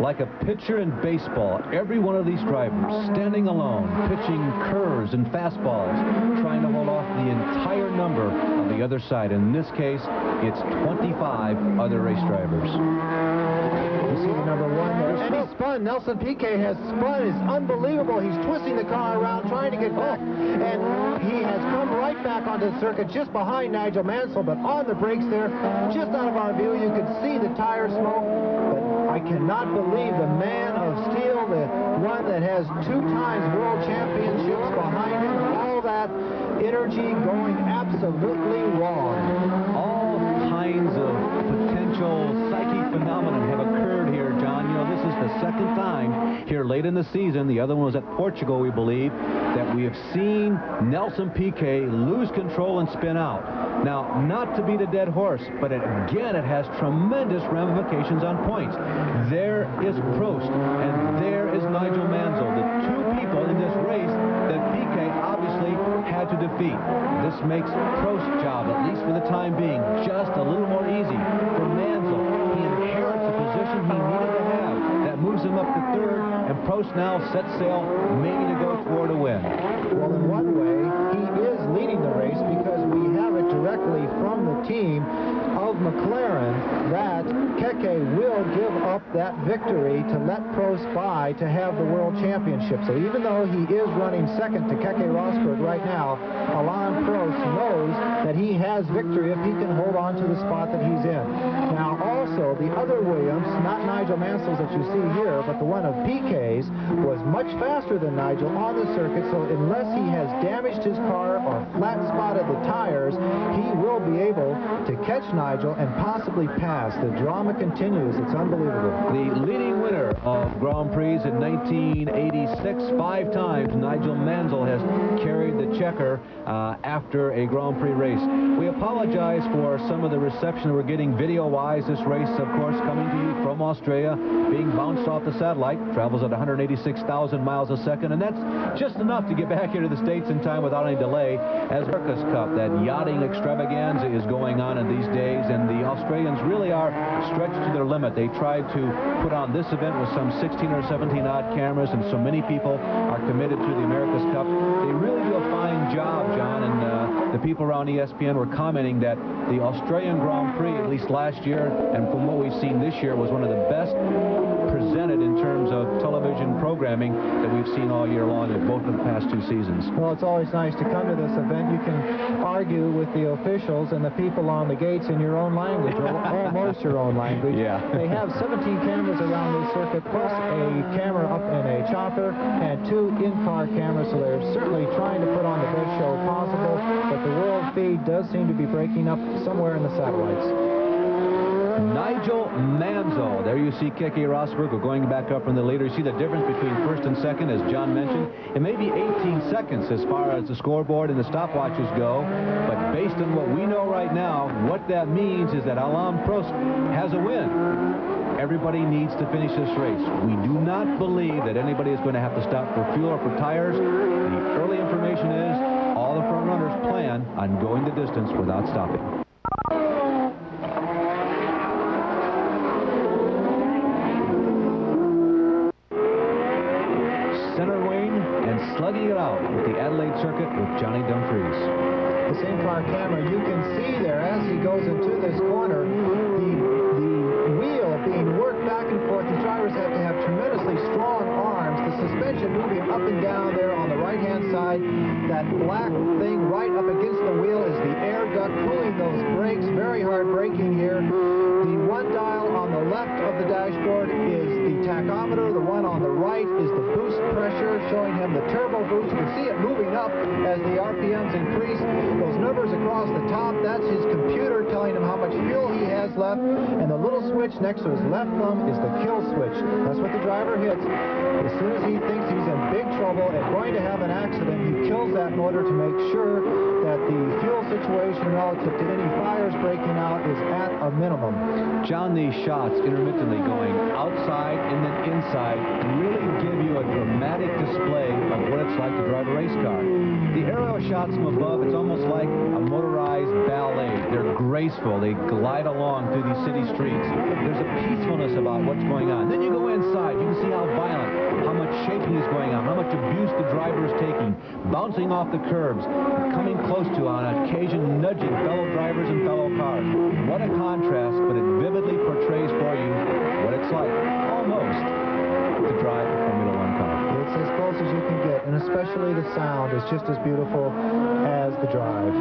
Like a pitcher in baseball, every one of these drivers standing alone, pitching curves and fastballs, trying to hold off the entire number of the other side. In this case, it's 25 other race drivers. You see the #1 there. And he's spun. Nelson Piquet has spun. It's unbelievable. He's twisting the car around, trying to get back. And he has come right back onto the circuit just behind Nigel Mansell, but on the brakes there, just out of our view, you could see the tire smoke. But I cannot believe the man of steel, the one that has 2 times world championships behind him, all that energy going absolutely wrong. All kinds of potential psychic phenomena have occurred here, John. You know, this is the 2nd time here late in the season, the other one was at Portugal, we believe, that we have seen Nelson Piquet lose control and spin out. Now, not to beat a dead horse, but again, it has tremendous ramifications on points. There is Prost, and there is Nigel Mansell, the 2 people in this race that Piquet obviously had to defeat. This makes Prost's job, at least for the time being, just a little more easy. For Mansell, he inherits a position he needed to have. That moves him up to 3rd, and Prost now sets sail, maybe to go toward a win. Well, in one way, he is leading the race because we have it directly from the team of McLaren that Keke will give up that victory to let Prost by to have the World Championship. So even though he is running second to Keke Rosberg right now, Alain Prost knows that he has victory if he can hold on to the spot that he's in. Now also, the other Williams, not Nigel Mansell's that you see here, but the one of Piquet's, was much faster than Nigel on the circuit, so unless he has damaged his car or flat spotted the tires, he will be able to catch Nigel and possibly pass. The drama continues. It's unbelievable. The leading winner of Grand Prix in 1986, 5 times, Nigel Mansell has carried the checker after a Grand Prix race. We apologize for some of the reception we're getting video-wise. This race, of course, coming to you from Australia, being bounced off the satellite, travels at 186,000 miles a second, and that's just enough to get back here to the States in time without any delay, as America's Cup, that yachting extravaganza, is going on in these days, and the Australians really are stretched to their limit. They tried to put on this event with some 16 or 17 odd cameras, and so many people are committed to the America's Cup. They really do a fine job, John, and the people around ESPN were commenting that the Australian Grand Prix, at least last year, and from what we've seen this year, was one of the best presented in terms of television programming that we've seen all year long in both of the past 2 seasons. Well, it's always nice to come to this event. You can argue with the officials and the people on the gates in your own language, or almost your own language. Yeah. They have 17 cameras around the circuit, plus a camera up in a chopper and 2 in-car cameras, so they're certainly trying to put on the best show possible, but the world feed does seem to be breaking up somewhere in the satellites. Nigel Mansell. There you see Keke Rosberg. We're going back up from the leader. You see the difference between 1st and 2nd, as John mentioned. It may be 18 seconds as far as the scoreboard and the stopwatches go, but based on what we know right now, what that means is that Alain Prost has a win. Everybody needs to finish this race. We do not believe that anybody is going to have to stop for fuel or for tires. The early information is all the front runners plan on going the distance without stopping. Slugging it out with the Adelaide circuit with Johnny Dumfries. The in-car camera, you can see there as he goes into this corner, the wheel being worked back and forth. The drivers have to have tremendously strong arms. The suspension moving up and down there on the right-hand side. That black thing right up against the wheel is the air duct pulling those brakes. Very hard braking here. The one dial on the left of the dashboard is the tachometer. The one on the right is the boost pressure, showing him the turbo boost. You can see it moving up as the RPMs increase. Those numbers across the top, that's his computer telling him how much fuel he has left, and the little switch next to his left thumb is the kill switch. That's what the driver hits. As soon as he thinks he's in big trouble and going to have an accident, he kills that in order to make sure that the fuel situation relative to any fires breaking out is at a minimum. John, these shots intermittently going outside and then inside really give you a dramatic display of what it's like to drive a race car. The aerial shots from above, it's almost like a motorized ballet. They're graceful. They glide along through these city streets. There's a peacefulness about what's going on. Then you go inside. You can see how violent, how much shaking is going on, how much abuse the driver is taking, bouncing off the curbs, coming close to, on occasion, nudging fellow drivers and fellow cars. What a contrast, but it vividly portrays for you what it's like, almost, to drive a Formula One car. It's as close as you can get, and especially the sound is just as beautiful as the drive.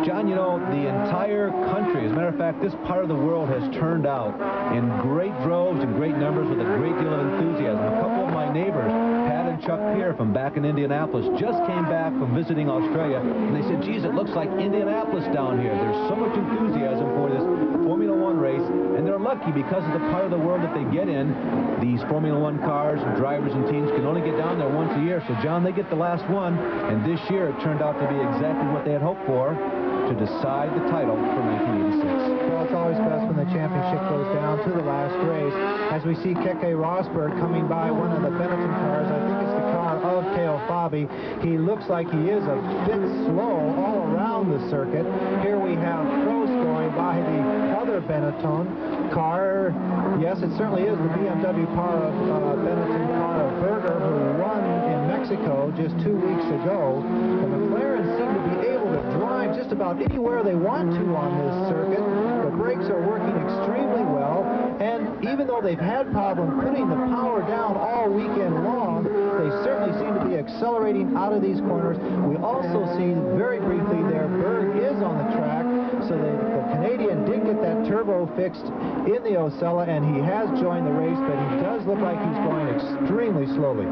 John, you know, the entire country, as a matter of fact, this part of the world has turned out in great droves and great numbers with a great deal of enthusiasm. A couple of my neighbors, Pat and Chuck Peer from back in Indianapolis, just came back from visiting Australia, and they said, geez, it looks like Indianapolis down here. There's so much enthusiasm for this Formula One race, and they're lucky because of the part of the world that they get in. These Formula One cars, drivers, and teams can only get down there once a year. So, John, they get the last one, and this year it turned out to be exactly what they had hoped for, to decide the title for 1986. Well, it's always best when the championship goes down to the last race. As we see Keke Rosberg coming by one of the Benetton cars, I think it's the car of Teo Fabi. He looks like he is a bit slow all around the circuit. Here we have Prost going by the other Benetton car. Yes, it certainly is the BMW car of Benetton car of Berger, who won in Mexico just 2 weeks ago. The McLaren seem to be able to drive just about anywhere they want to on this circuit. The brakes are working extremely well, and even though they've had problems putting the power down all weekend long, they certainly seem to be accelerating out of these corners. We also see very briefly there, Berg is on the track, so the Canadian did get that turbo fixed in the Osella, and he has joined the race, but he does look like he's going extremely slowly.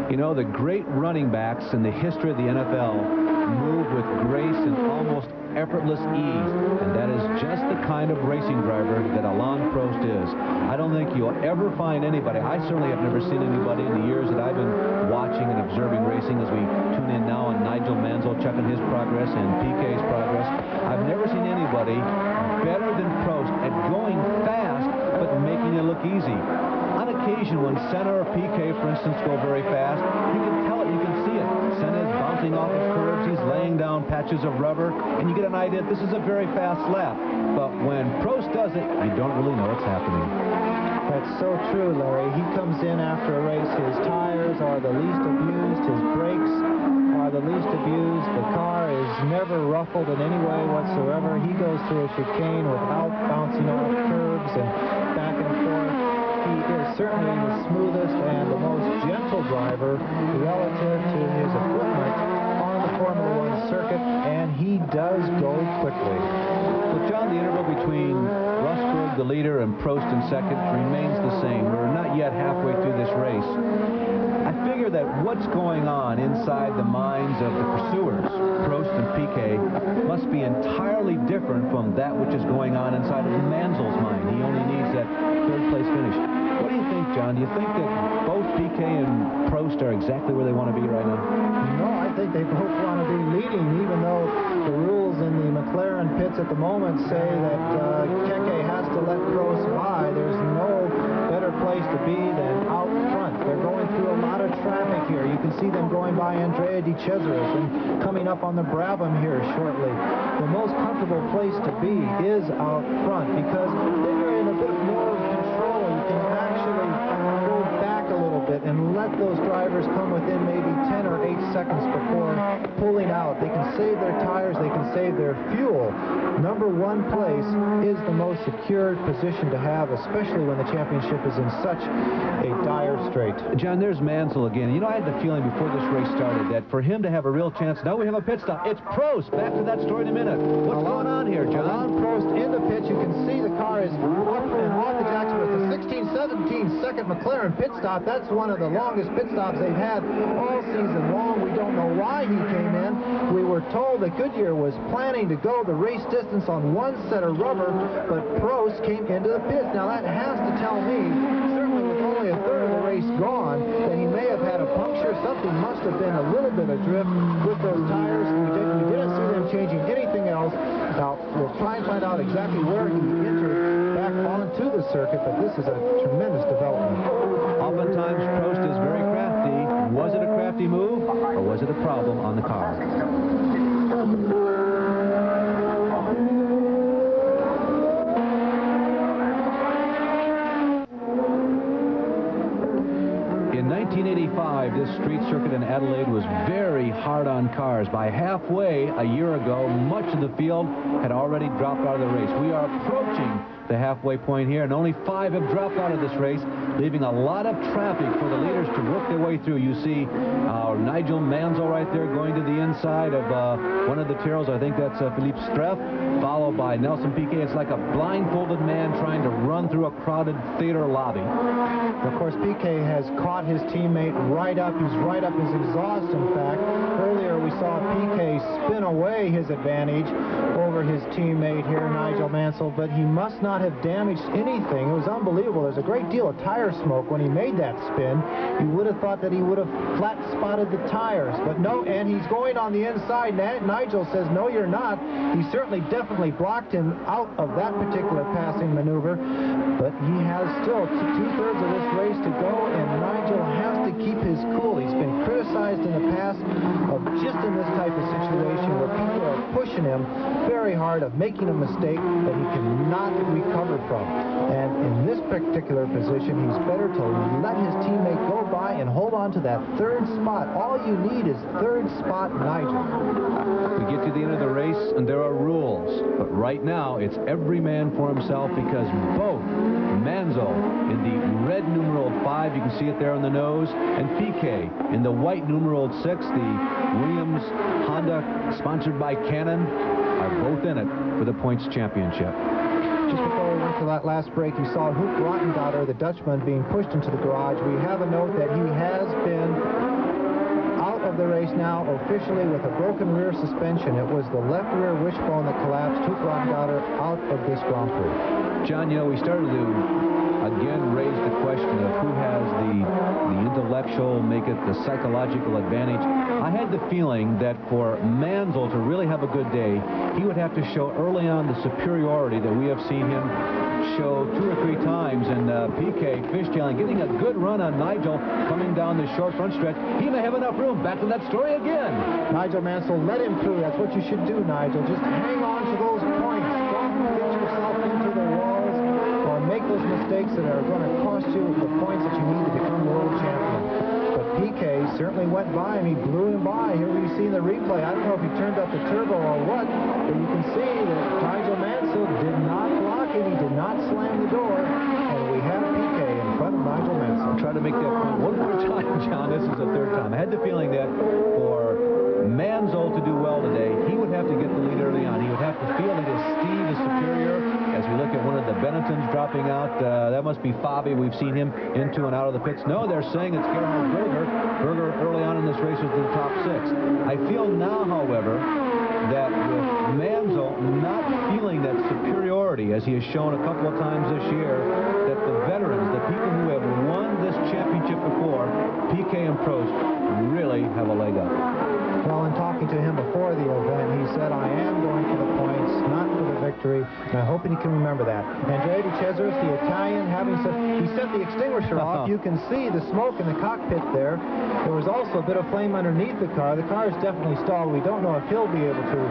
You know, the great running backs in the history of the NFL move with grace and almost effortless ease, and that is just the kind of racing driver that Alain Prost is. I don't think you'll ever find anybody, I certainly have never seen anybody in the years that I've been watching and observing racing, as we tune in now on Nigel Mansell checking his progress and PK's progress. I've never seen anybody better than Prost at going fast but making it look easy. On occasion, when Senna or PK, for instance, go very fast, you can tell it, you can see it. Senna is bouncing off of curves, he's laying down patches of rubber, and you get an idea this is a very fast lap. But when Prost does it, you don't really know what's happening. That's so true, Larry. He comes in after a race, his tires are the least abused, his brakes are the least abused, the car is never ruffled in any way whatsoever. He goes through a chicane without bouncing off curbs and back and forth. He is certainly the smoothest and the most gentle driver relative to his equipment on the Formula One circuit, and he does go quickly. Well, John, the interval between Rosberg, the leader, and Prost in second remains the same. We're not yet halfway through this race. I figure that what's going on inside the minds of the pursuers, Prost and PK, must be entirely different from that which is going on inside of Mansell's mind. He only needs that third-place finish. What do you think, John? Do you think that both PK and Prost are exactly where they want to be right now? No, I think they both want to be leading, even though the rules in the McLaren pits at the moment say that Keke has to let Prost by. There's no better place to be than out front. They're going through a lot of traffic here. You can see them going by Andrea De Cesaris and coming up on the Brabham here shortly. The most comfortable place to be is out front because then you're in a bit more control. You can actually go back a little bit and let those drivers come within maybe 10 or 8 seconds before pulling out. They can save their tires, they can save their fuel. Number one place is the most secure position to have, especially when the championship is in such a dire strait. John, there's Mansell again. You know, I had the feeling before this race started that for him to have a real chance, now we have a pit stop. It's Prost. Back to that story in a minute. What's going on here, John? Alain Prost in the pit. You can see the car is up and off the jacks with the 16, 17 15-second McLaren pit stop. That's one of the longest pit stops they've had all season long. We don't know why he came in. We were told that Goodyear was planning to go the race distance on one set of rubber, but Prost came into the pits. Now that has to tell me, certainly with only a third of the race gone, that he may have had a puncture. Something must have been a little bit adrift with those tires. We didn't see them changing anything else. Now, we'll try and find out exactly where he entered back onto the circuit, but this is a tremendous development. Oftentimes, Prost is very crafty. Was it a crafty move, or was it a problem on the car? In 1985, this street circuit in Adelaide was very hard on cars. By halfway a year ago, much of the field had already dropped out of the race. We are approaching the halfway point here, and only 5 have dropped out of this race, leaving a lot of traffic for the leaders to work their way through. You see Nigel Mansell right there going to the inside of one of the Tyrrells. I think that's Philippe Streff, followed by Nelson Piquet. It's like a blindfolded man trying to run through a crowded theater lobby. Of course, Piquet has caught his teammate right up. He's right up his exhaust, in fact. Earlier, we saw Piquet spin away his advantage over his teammate here, Nigel Mansell, but he must not have damaged anything. It was unbelievable. There's a great deal of tire smoke when he made that spin. You would have thought that he would have flat spotted the tires, but no, and he's going on the inside. Nigel says, no, you're not. He certainly definitely blocked him out of that particular passing maneuver, but he has still two-thirds of this race to go, and Nigel has to keep his cool. He's been criticized in the past of just in this type of situation where people are pushing him very hard, of making a mistake that he cannot recover from. And in this particular position, he's better to let his teammate go by and hold on to that third spot. All you need is third spot, Nigel. We get to the end of the race, and there are rules. But right now, it's every man for himself, because both Mansell in the red numeral 5, you can see it there on the nose, and Piquet in the white numeral 6, the Williams Honda sponsored by Canon, are both in it for the points championship. Just before we went to that last break, you saw Hoek Rottendatter, the Dutchman, being pushed into the garage. We have a note that he has been out of the race now officially with a broken rear suspension. It was the left rear wishbone that collapsed. Hoek Rottendatter out of this Grand Prix. John, you know, we started to again raise the question of who has the intellectual, make it the psychological advantage. I had the feeling that for Mansell to really have a good day, he would have to show early on the superiority that we have seen him show 2 or 3 times, and Piquet fishtailing, getting a good run on Nigel coming down the short front stretch. He may have enough room. Back to that story again. Nigel Mansell, let him through. That's what you should do, Nigel. Just hang on to those points. Don't get yourself into the walls or make those mistakes that are going to cost you the points that you need to become world champion. But Piquet certainly went by him. He blew him by. Here we see the replay. I don't know if he turned up the turbo or what, but you can see that Nigel Mansell did not block it. He did not slam the door, and we have Piquet in front of Nigel Mansell. I'll try to make that point one more time, John. This is the 3rd time. I had the feeling that for Mansell to do well today, he would have to get the lead early on. He would have to feel that his speed is superior. As we look at one of the Benettons dropping out, that must be Fabi. We've seen him into and out of the pits. No, they're saying it's Gerhard Berger. Berger early on in this race was in the top 6. I feel now, however, that with Mansell not feeling that superiority, as he has shown a couple of times this year, that the veterans, the people who have won this championship before, Piquet and Prost, really have a leg up. Well, in talking to him before the event, he said, I am going for the points, not for the victory, and I hope he can remember that. Andrea de Cesaris, the Italian, he set the extinguisher off. You can see the smoke in the cockpit there. There was also a bit of flame underneath the car. The car is definitely stalled. We don't know if he'll be able to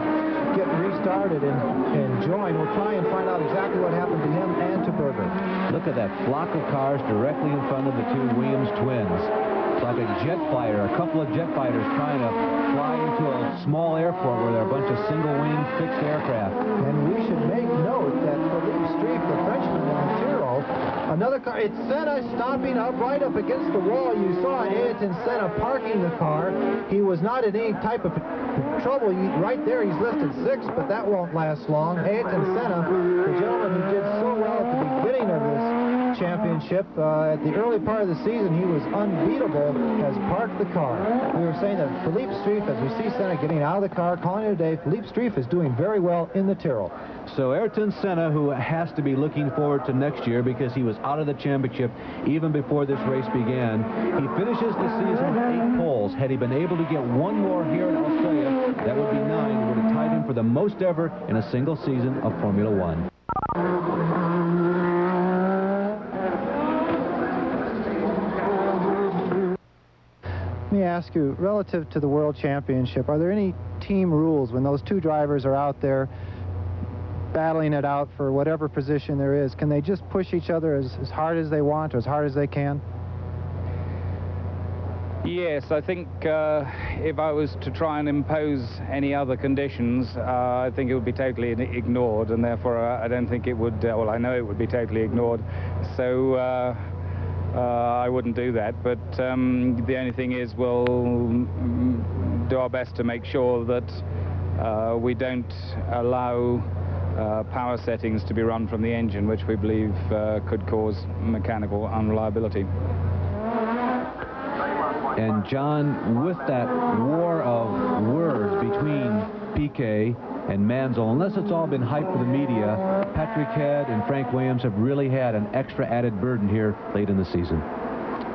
get restarted and join. We'll try and find out exactly what happened to him and to Berger. Look at that flock of cars directly in front of the 2 Williams twins. It's like a jet fighter, a couple of jet fighters trying to fly into a small airport where there are a bunch of single-wing fixed aircraft. And we should make note that Philippe Streif, the Frenchman in the Tyrrell, another car, it's Senna stopping up right up against the wall. You saw Ayrton Senna parking the car. He was not in any type of trouble. Right there, he's listed 6th, but that won't last long. Ayrton Senna, the gentleman who did so well at the beginning of this Championship, at the early part of the season, he was unbeatable, has parked the car. We were saying that Philippe Streiff, as we see Senna getting out of the car, calling it a day, Philippe Streiff is doing very well in the Tyrrell. So Ayrton Senna, who has to be looking forward to next year because he was out of the championship even before this race began, he finishes the season with 8 poles. Had he been able to get one more here in Australia, that would be 9, would have tied him for the most ever in a single season of Formula One. Let me ask you, relative to the World Championship, are there any team rules when those two drivers are out there battling it out for whatever position there is? Can they just push each other as hard as they want or as hard as they can? Yes, I think if I was to try and impose any other conditions, I think it would be totally ignored, and therefore I don't think it would, well, I know it would be totally ignored, so I wouldn't do that. But the only thing is we'll do our best to make sure that we don't allow power settings to be run from the engine, which we believe could cause mechanical unreliability. And John, with that war of words between Piquet and Mansell, unless it's all been hyped for the media, Patrick Head and Frank Williams have really had an extra added burden here late in the season.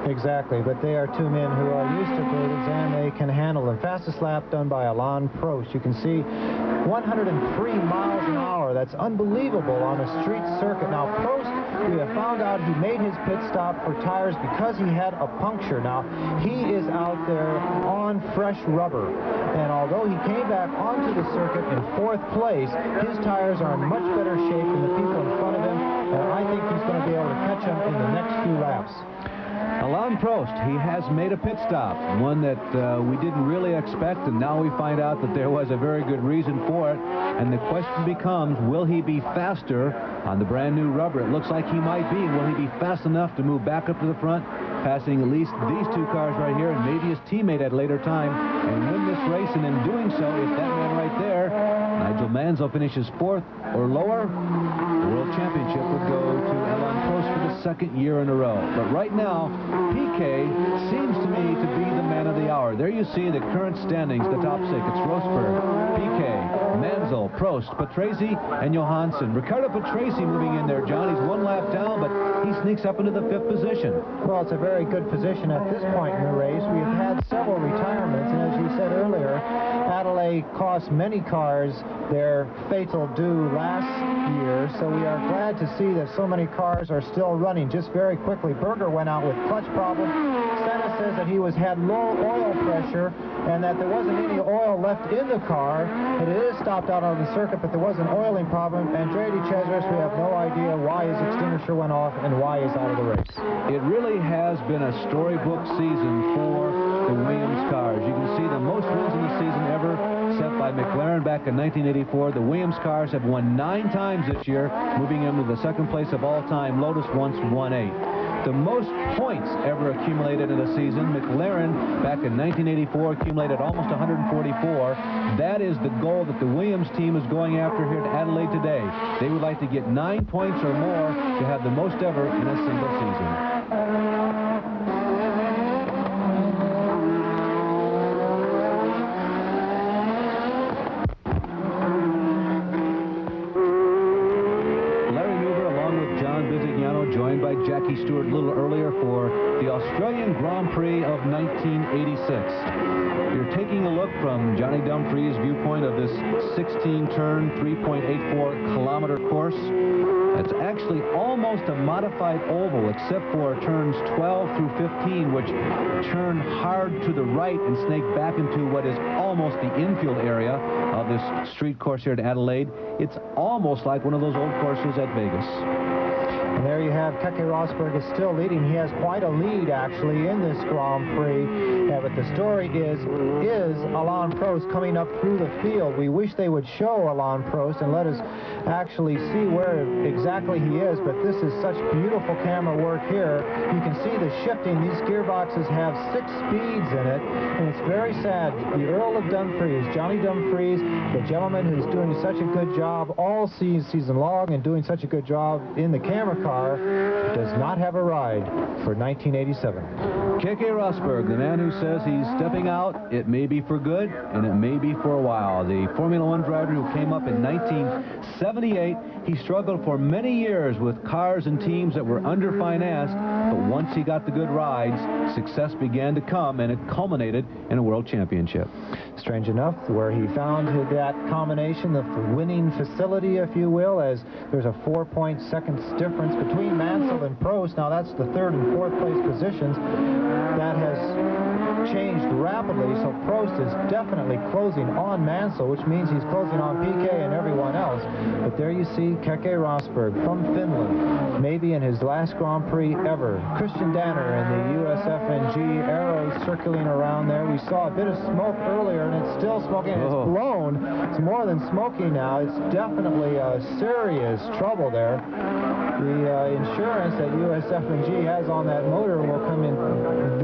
Exactly, but they are two men who are used to burdens and they can handle them. Fastest lap done by Alain Prost. You can see 103 miles an hour. That's unbelievable on a street circuit. Now, Prost, we have found out he made his pit stop for tires because he had a puncture. Now, he is out there on fresh rubber. And although he came back onto the circuit in 4th place, his tires are in much better shape than the people in front of him. And I think he's going to be able to catch him in the next few laps. Alain Prost, he has made a pit stop, one that we didn't really expect, and now we find out that there was a very good reason for it. And the question becomes, will he be faster on the brand new rubber? It looks like he might be. Will he be fast enough to move back up to the front, passing at least these two cars right here and maybe his teammate at a later time, and win this race? And in doing so, if that man right there, Nigel Mansell, finishes 4th or lower, the World Championship would go to Alain Prost for the 2nd year in a row. But right now, Piquet seems to me to be the man of the hour. There you see the current standings, the top 6. It's Rosberg, Piquet, Mansell, Prost, Patrese, and Johansson. Ricardo Patrese moving in there, John. He's 1 lap down, but he sneaks up into the 5th position. Well, it's a very good position at this point in the race. We have had several retirements, and as you said earlier, Adelaide cost many cars their fatal due last year, so we are glad to see that so many cars are still running. Just very quickly, Berger went out with clutch problems. Senna says that he had low oil pressure and that there wasn't any oil left in the car. It is stopped out on the circuit, but there was an oiling problem. Andretti Cesaris, we have no idea why his extinguisher went off and why he's out of the race. It really has been a storybook season for the Williams cars. You can see the most wins in the season ever set by McLaren back in 1984. The Williams cars have won 9 times this year, moving them to the 2nd place of all time. Lotus once won 8. The most points ever accumulated in a season, McLaren back in 1984 accumulated almost 144. That is the goal that the Williams team is going after here at Adelaide today. They would like to get 9 points or more to have the most ever in a single season. Joined by Jackie Stewart a little earlier for the Australian Grand Prix of 1986. You're taking a look from Johnny Dumfries' viewpoint of this 16-turn, 3.84-kilometer course. It's actually almost a modified oval, except for turns 12 through 15, which turn hard to the right and snake back into what is almost the infield area of this street course here at Adelaide. It's almost like one of those old courses at Vegas. And there you have Keke Rosberg is still leading. He has quite a lead, actually, in this Grand Prix. Yeah, but the story is Alain Prost coming up through the field? We wish they would show Alain Prost and let us actually see where exactly exactly he is, but this is such beautiful camera work here. You can see the shifting. These gearboxes have 6 speeds in it, and it's very sad. The Earl of Dumfries, Johnny Dumfries, the gentleman who's doing such a good job all season long and doing such a good job in the camera car, does not have a ride for 1987. Keke Rosberg, the man who says he's stepping out, it may be for good, and it may be for a while. The Formula One driver who came up in 1978, he struggled for many years with cars and teams that were underfinanced, but once he got the good rides, success began to come, and it culminated in a world championship. Strange enough, where he found that combination of winning facility, if you will, as there's a 4-point seconds difference between Mansell and Prost. Now that's the 3rd and 4th place positions. That has changed rapidly, so Prost is definitely closing on Mansell, which means he's closing on Piquet and everyone else. But there you see Keke Rosberg from Finland, maybe in his last Grand Prix ever. Christian Danner in the USFNG Arrows circling around there. We saw a bit of smoke earlier, and it's still smoking. It's blown. It's more than smoking now. It's definitely serious trouble there. The insurance that USFNG has on that motor will come in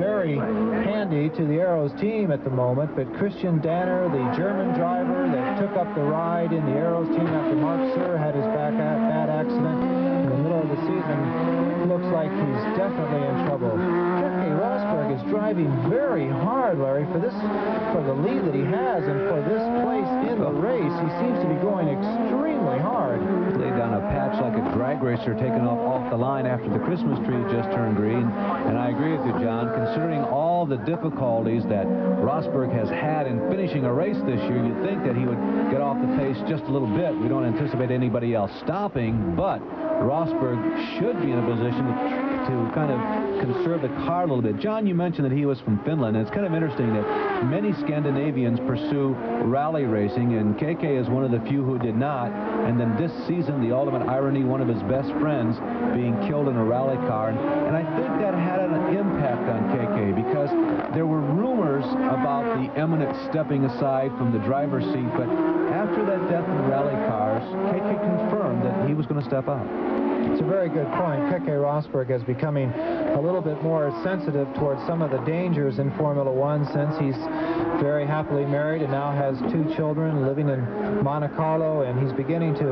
very handy to the Arrows team at the moment, but Christian Danner, the German driver that took up the ride in the Arrows team after Mark Suhr had his bad accident in the middle of the season, looks like he's definitely in trouble. Keke Rosberg is driving very hard, Larry, for the lead that he has, and for this place in the race, he seems to be going extremely hard. Laid down a patch like a drag racer taken off the line after the Christmas tree just turned green. And I agree with you, John, considering all the difficulties that Rosberg has had in finishing a race this year, you'd think that he would get off the pace just a little bit. We don't anticipate anybody else stopping, but Rosberg should be in a position to kind of conserve the car a little bit. John, you mentioned that he was from Finland, and it's kind of interesting that many Scandinavians pursue rally racing, and Keke is one of the few who did not. And then this season, the ultimate irony, one of his best friends being killed in a rally car. And I think that had an impact on Keke, because there were rumors about the imminent stepping aside from the driver's seat, but after that death in rally cars, Keke confirmed that he was going to step out. It's a very good point. Keke Rosberg is becoming a little bit more sensitive towards some of the dangers in Formula One since he's very happily married and now has 2 children living in Monte Carlo, and he's beginning to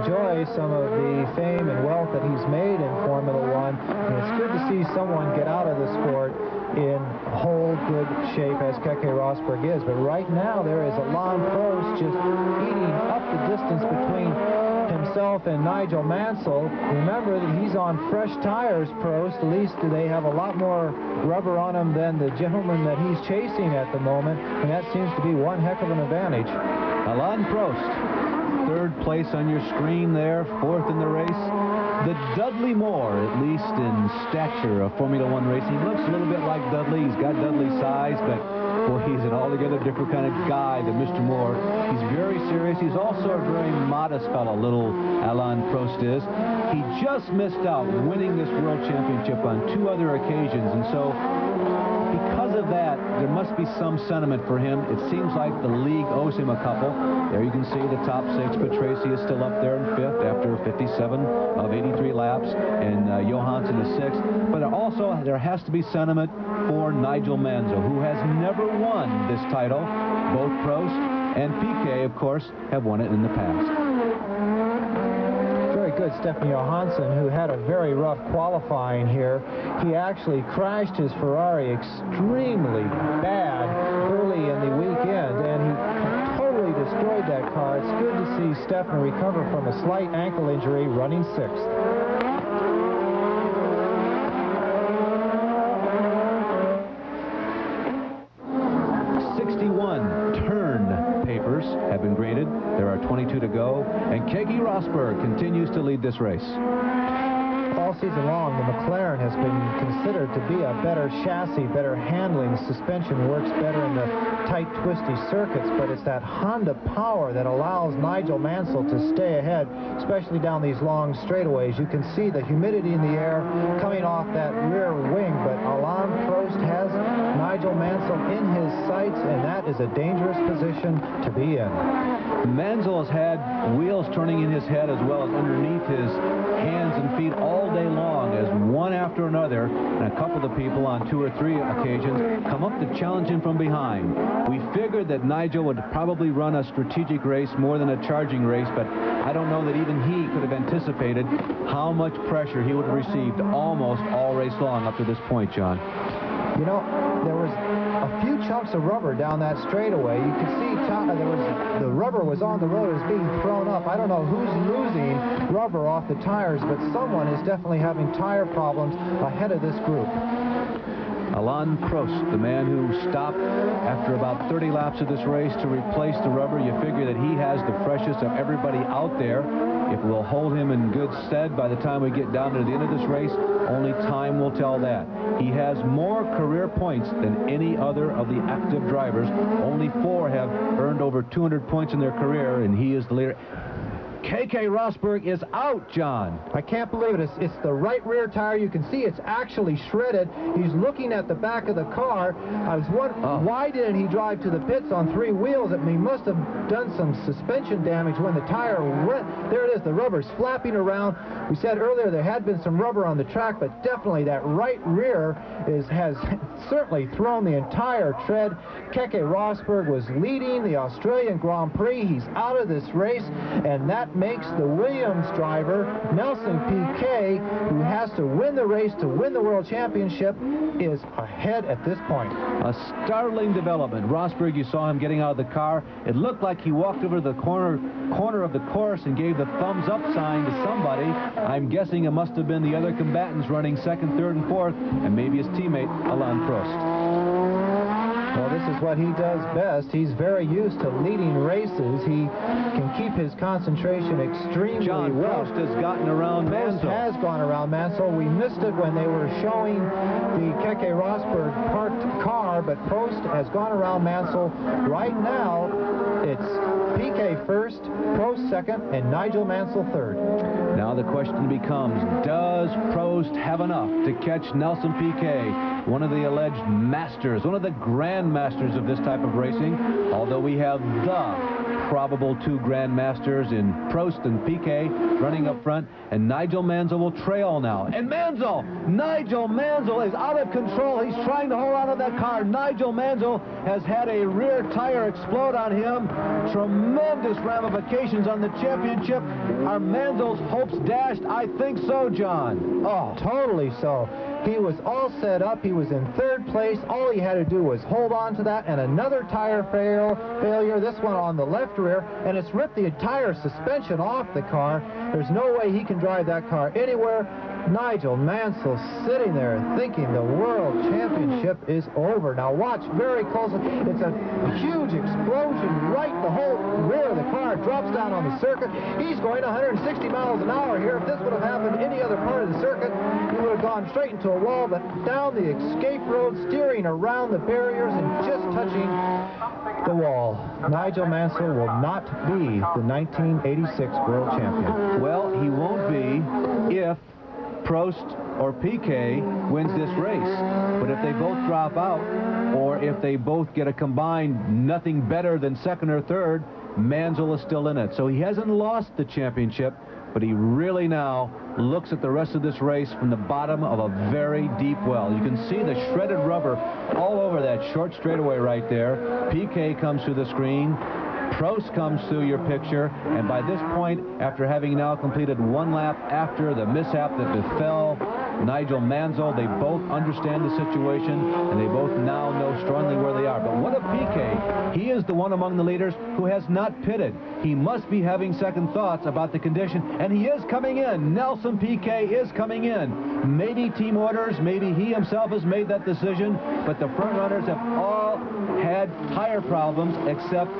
enjoy some of the fame and wealth that he's made in Formula One. And it's good to see someone get out of the sport in whole good shape as Keke Rosberg is. But right now there is Alain Prost just eating up the distance between himself and Nigel Mansell. Remember that he's on fresh tires, Prost. At least they have a lot more rubber on him than the gentleman that he's chasing at the moment, and that seems to be one heck of an advantage. Alain Prost, 3rd place on your screen there, 4th in the race. The Dudley Moore, at least in stature of Formula One racing, looks a little bit like Dudley. He's got Dudley's size, but boy, he's an altogether different kind of guy than Mr. Moore. He's very serious. He's also a very modest fellow, little Alain Prost is. He just missed out winning this world championship on 2 other occasions, and so because of that, there must be some sentiment for him. It seems like the league owes him a couple. There you can see the top 6, but Tracy is still up there in 5th after 57 of 83 laps, and Johansson is 6th. But also, there has to be sentiment for Nigel Mansell, who has never won this title. Both Prost and Piquet, of course, have won it in the past. Good Stefan Johansson, who had a very rough qualifying here. He actually crashed his Ferrari extremely bad early in the weekend, and he totally destroyed that car. It's good to see Stefan recover from a slight ankle injury, running 6th. Have been graded. There are 22 to go, and Keke Rosberg continues to lead this race. all season long, the McLaren has been considered to be a better chassis, better handling. The suspension works better in the tight, twisty circuits, but it's that Honda power that allows Nigel Mansell to stay ahead, especially down these long straightaways. You can see the humidity in the air coming off that rear wing, but Alain Prost has Nigel Mansell in his sights, and that is a dangerous position to be in. Mansell has had wheels turning in his head as well as underneath his hands and feet all day long, as one after another, and a couple of the people on 2 or 3 occasions come up to challenge him from behind. We figured that Nigel would probably run a strategic race more than a charging race, but I don't know that even he could have anticipated how much pressure he would have received almost all race long up to this point, John. You know, there was a few chunks of rubber down that straightaway. You could see the rubber was on the road. It was being thrown up. I don't know who's losing rubber off the tires, but someone is definitely having tire problems ahead of this group. Alain Prost, the man who stopped after about 30 laps of this race to replace the rubber. You figure that he has the freshest of everybody out there. If we'll hold him in good stead by the time we get down to the end of this race, only time will tell that. He has more career points than any other of the active drivers. Only 4 have earned over 200 points in their career, and he is the leader. Keke Rosberg is out, John. I can't believe it. It's the right rear tire. You can see it's actually shredded. He's looking at the back of the car. I was wondering, why didn't he drive to the pits on 3 wheels? He must have done some suspension damage when the tire went. There it is. The rubber's flapping around. We said earlier there had been some rubber on the track, but definitely that right rear has certainly thrown the entire tread. Keke Rosberg was leading the Australian Grand Prix. He's out of this race, and that makes the Williams driver, Nelson Piquet, who has to win the race to win the World Championship, is ahead at this point. A startling development. Rosberg, you saw him getting out of the car. It looked like he walked over to the corner of the course and gave the thumbs up sign to somebody. I'm guessing it must have been the other combatants running 2nd, 3rd, and 4th, and maybe his teammate, Alain Prost. Well, this is what he does best. He's very used to leading races. He can keep his concentration extremely John well. Prost has gotten around Mansell. Prost has gone around Mansell. We missed it when they were showing the Keke Rosberg parked car, but Prost has gone around Mansell. Right now, it's Piquet first, Prost second, and Nigel Mansell third. Now the question becomes, does Prost have enough to catch Nelson Piquet, one of the alleged masters, one of the grandmasters of this type of racing? Although we have the probable 2 grandmasters in Prost and Piquet running up front, and Nigel Mansell will trail now. And Nigel Mansell is out of control. He's trying to hold on to that car. Nigel Mansell has had a rear tire explode on him. Tremendous ramifications on the championship. Are Mansell's hopes dashed? I think so, John. Oh, totally so. He was all set up. He was in 3rd place. All he had to do was hold on to that, and another tire failure, this one on the left rear, and it's ripped the entire suspension off the car. There's no way he can drive that car anywhere. Nigel Mansell sitting there thinking the World Championship is over. Now watch very closely. It's a huge explosion right the whole rear of the car drops down on the circuit. He's going 160 miles an hour here. If this would have happened any other part of the circuit, he would have gone straight into a wall, but down the escape road, steering around the barriers and just touching the wall. Nigel Mansell will not be the 1986 World Champion. Well, he won't be if Prost or Piquet wins this race. But if they both drop out, or if they both get a combined nothing better than 2nd or 3rd, Mansell is still in it. So he hasn't lost the championship, but he really now looks at the rest of this race from the bottom of a very deep well. You can see the shredded rubber all over that short straightaway right there. Piquet comes through the screen. Prost comes through your picture, and by this point, after having now completed 1 lap after the mishap that befell Nigel Mansell, they both understand the situation, and they both now know strongly where they are. But what of Piquet? He is the one among the leaders who has not pitted. He must be having second thoughts about the condition, and he is coming in. Nelson Piquet is coming in. Maybe team orders, maybe he himself has made that decision, but the front runners have all had tire problems except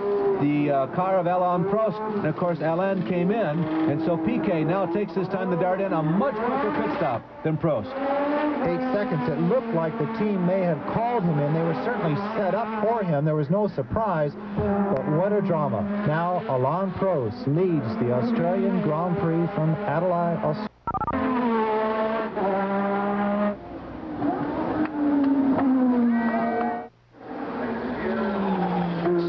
the car of Alain Prost. And, of course, Alain came in, and so Piquet now takes his time to dart in a much quicker pit stop than Prost. 8 seconds. It looked like the team may have called him in. They were certainly set up for him. There was no surprise, but what a drama. Now Alain Prost leads the Australian Grand Prix from Adelaide, Australia.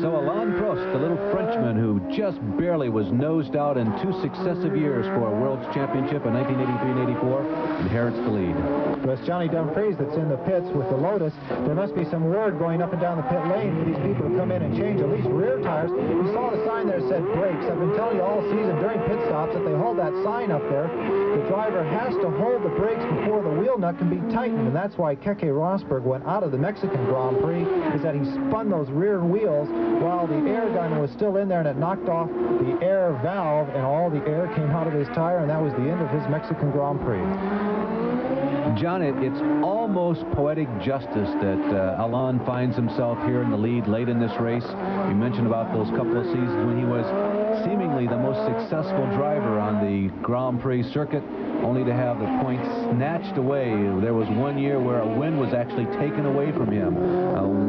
So Alain Prost, the little Frenchman who just barely was nosed out in 2 successive years for a World's Championship in 1983 and 84, inherits the lead. But it's Johnny Dumfries that's in the pits with the Lotus. There must be some word going up and down the pit lane for these people to come in and change at least rear tires. You saw the sign there that said brakes. I've been telling you all season during pit stops that they hold that sign up there. The driver has to hold the brakes before the wheel nut can be tightened, and that's why Keke Rosberg went out of the Mexican Grand Prix, is that he spun those rear wheels while the air gun was still in there, and it knocked off the air valve, and all the air came out of his tire, and that was the end of his Mexican Grand Prix. John, it's almost poetic justice that Alain finds himself here in the lead late in this race. You mentioned about those couple of seasons when he was seemingly the most successful driver on the Grand Prix circuit, only to have the points snatched away. There was one year where a win was actually taken away from him.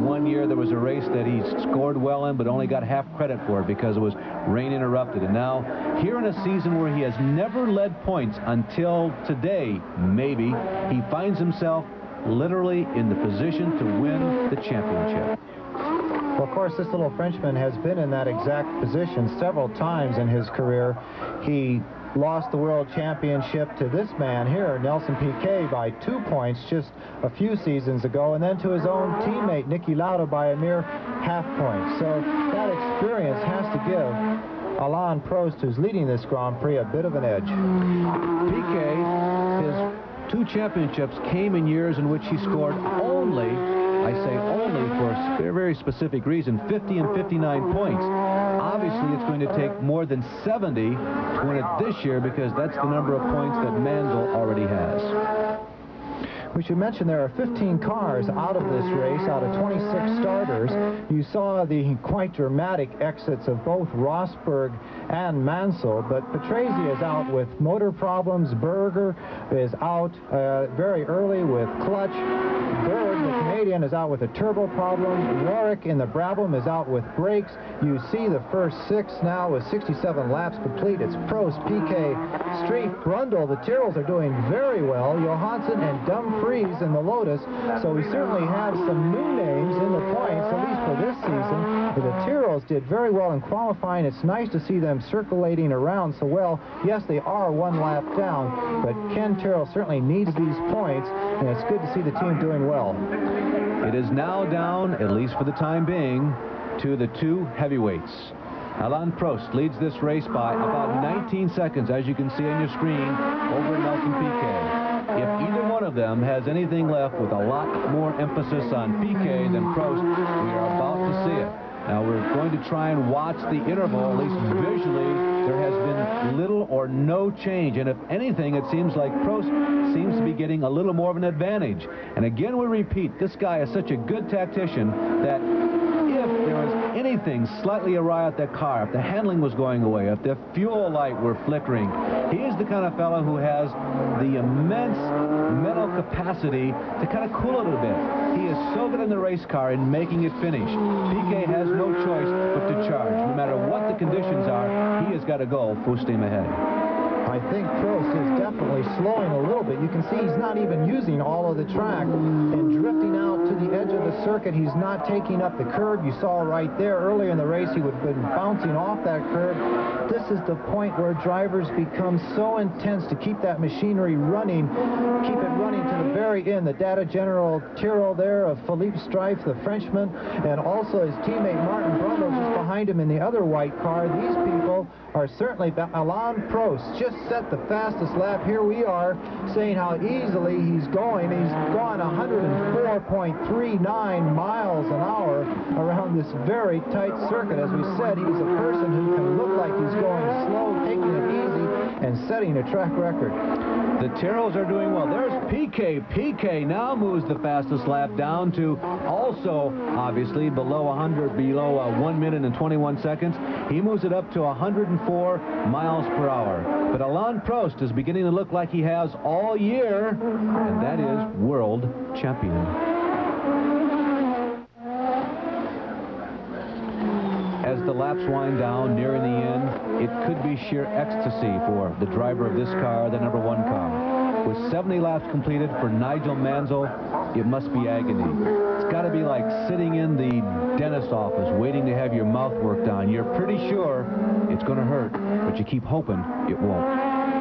One year there was a race that he scored well in, but only got half credit for it because it was rain interrupted. And now, here in a season where he has never led points until today, maybe, he finds himself literally in the position to win the championship. Well, of course, this little Frenchman has been in that exact position several times in his career. He lost the World Championship to this man here, Nelson Piquet, by 2 points just a few seasons ago, and then to his own teammate, Niki Lauda, by a mere half point. So that experience has to give Alain Prost, who's leading this Grand Prix, a bit of an edge. Piquet, his 2 championships came in years in which he scored only, I say only for a very specific reason, 50 and 59 points. Obviously, it's going to take more than 70 to win it this year because that's the number of points that Mansell already has. We should mention there are 15 cars out of this race, out of 26 starters. You saw the quite dramatic exits of both Rosberg and Mansell, but Patrese is out with motor problems. Berger is out very early with clutch. Berg, the Canadian, is out with a turbo problem. Warwick in the Brabham is out with brakes. You see the first 6 now with 67 laps complete. It's Prost, Piquet, Street, Brundle. The Tyrrells are doing very well. Johansson and Dumfries in the Lotus. So we certainly have some new names in the points, at least for this season. But the Tyrrells did very well in qualifying. It's nice to see them circulating around so well. Yes, they are 1 lap down, but Ken Tyrrell certainly needs these points, and it's good to see the team doing well. It is now down, at least for the time being, to the 2 heavyweights. Alain Prost leads this race by about 19 seconds, as you can see on your screen, over Nelson Piquet. If either one of them has anything left with a lot more emphasis on Piquet than Prost, we are about to see it. Now, we're going to try and watch the interval, at least visually. There has been little or no change, and if anything, it seems like Prost seems to be getting a little more of an advantage. And again, we repeat, this guy is such a good tactician that if there was anything slightly awry at that car, if the handling was going away, if the fuel light were flickering, he is the kind of fellow who has the immense mental capacity to kind of cool it a bit. He is so good in the race car in making it finish. Piquet has no choice but to charge. No matter what the conditions are, he has got to go full steam ahead. I think Prost is definitely slowing a little bit. You can see he's not even using all of the track and drifting out to the edge of the circuit. He's not taking up the curb. You saw right there earlier in the race he would have been bouncing off that curb. This is the point where drivers become so intense to keep that machinery running, keep it running to the very end. The Data General Tyrrell there of Philippe Strife, the Frenchman, and also his teammate Martin Brundle just behind him in the other white car. These people are certainly... Alain Prost just set the fastest lap. Here we are saying how easily he's going. He's gone 104.39 miles an hour around this very tight circuit. As we said, he's a person who can look like he's going slow, taking it easy, and setting a track record. The Tyrrells are doing well. There's Piquet. Piquet now moves the fastest lap down to also, obviously, below 1 minute and 21 seconds. He moves it up to 104 miles per hour. But Alain Prost is beginning to look like he has all year, and that is world champion. As the laps wind down, nearing the end, it could be sheer ecstasy for the driver of this car, the number 1 car. With 70 laps completed for Nigel Mansell, it must be agony. It's got to be like sitting in the dentist's office waiting to have your mouth worked on. You're pretty sure it's going to hurt, but you keep hoping it won't.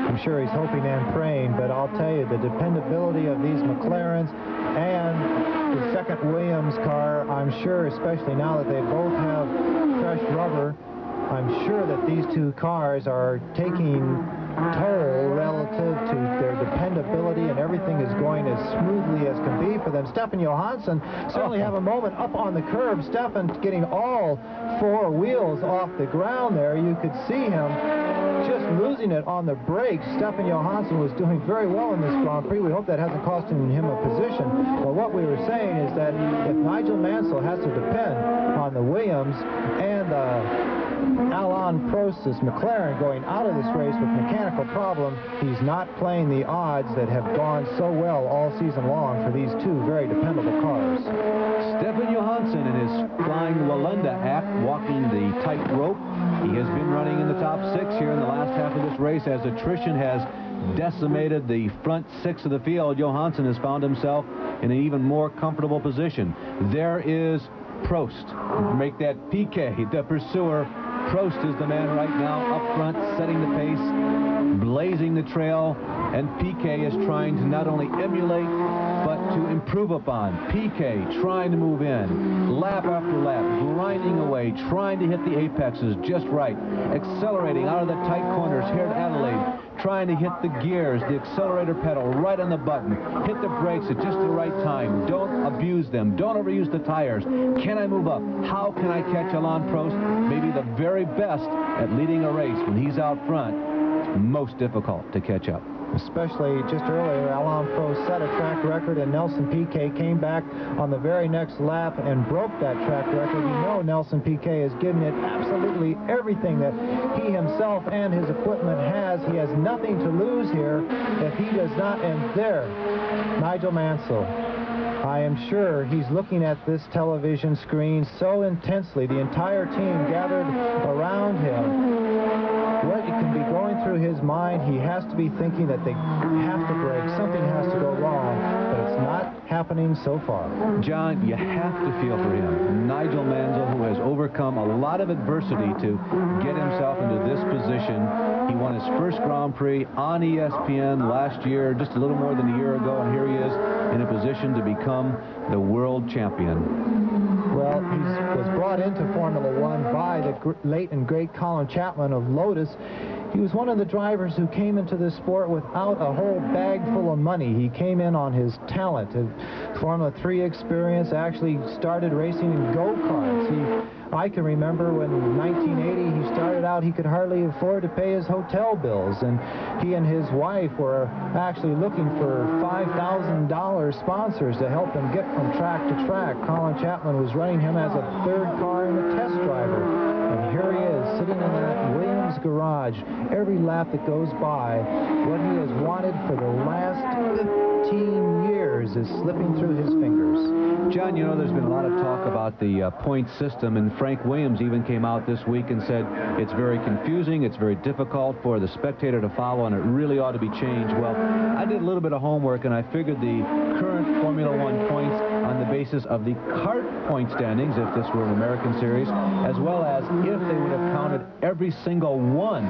I'm sure he's hoping and praying, but I'll tell you, the dependability of these McLarens and the second Williams car, I'm sure, especially now that they both have fresh rubber, I'm sure that these two cars are taking toll relative to their dependability, and everything is going as smoothly as can be for them. Stefan Johansson certainly have a moment up on the curb. Stefan getting all 4 wheels off the ground there. You could see him just losing it on the brakes. Stefan Johansson was doing very well in this Grand Prix. We hope that hasn't cost him a position. But what we were saying is that if Nigel Mansell has to depend on the Williams and Alain Prost's McLaren going out of this race with mechanical problem, he's not playing the odds that have gone so well all season long for these two very dependable cars. Stefan Johansson in his flying Wallenda act, walking the tightrope. He has been running in the top 6 here in the last half of this race. As attrition has decimated the front 6 of the field, Johansson has found himself in an even more comfortable position. There is Prost. Make that Piquet, the pursuer. Prost is the man right now up front, setting the pace, blazing the trail, and Piquet is trying to not only emulate, but to improve upon. Piquet trying to move in, lap after lap, grinding away, trying to hit the apexes just right, accelerating out of the tight corners here at Adelaide, trying to hit the gears, the accelerator pedal right on the button, hit the brakes at just the right time. Don't abuse them. Don't overuse the tires. Can I move up? How can I catch Alain Prost? Maybe the very best at leading a race when he's out front. It's most difficult to catch up. Especially just earlier, Alain Prost set a track record, and Nelson Piquet came back on the very next lap and broke that track record. You know Nelson Piquet is giving it absolutely everything that he himself and his equipment has. He has nothing to lose here if he does not. And there, Nigel Mansell. I am sure he's looking at this television screen so intensely. The entire team gathered around him. What it can be going through his mind, he has to be thinking that they have to break. Something has to go wrong, but it's not happening so far. John, you have to feel for him. Nigel Mansell, who has overcome a lot of adversity to get himself into this position. He won his first Grand Prix on ESPN last year, just a little more than a year ago, and here he is in a position to become the world champion. Well, he was brought into Formula One by the late and great Colin Chapman of Lotus. He was one of the drivers who came into this sport without a whole bag full of money. He came in on his talent, his Formula 3 experience, actually started racing in go-karts. I can remember when in 1980 he started out, he could hardly afford to pay his hotel bills, and he and his wife were actually looking for $5,000 sponsors to help him get from track to track. Colin Chapman was running him as a third car and a test driver, and here he is sitting in that Williams garage. Every lap that goes by, what he has wanted for the last 15 years is slipping through his fingers. John, you know, there's been a lot of talk about the point system, and Frank Williams even came out this week and said it's very confusing, it's very difficult for the spectator to follow, and it really ought to be changed. Well, I did a little bit of homework, and I figured the current Formula One points on the basis of the kart point standings, if this were an American series, as well as if they would have counted every single one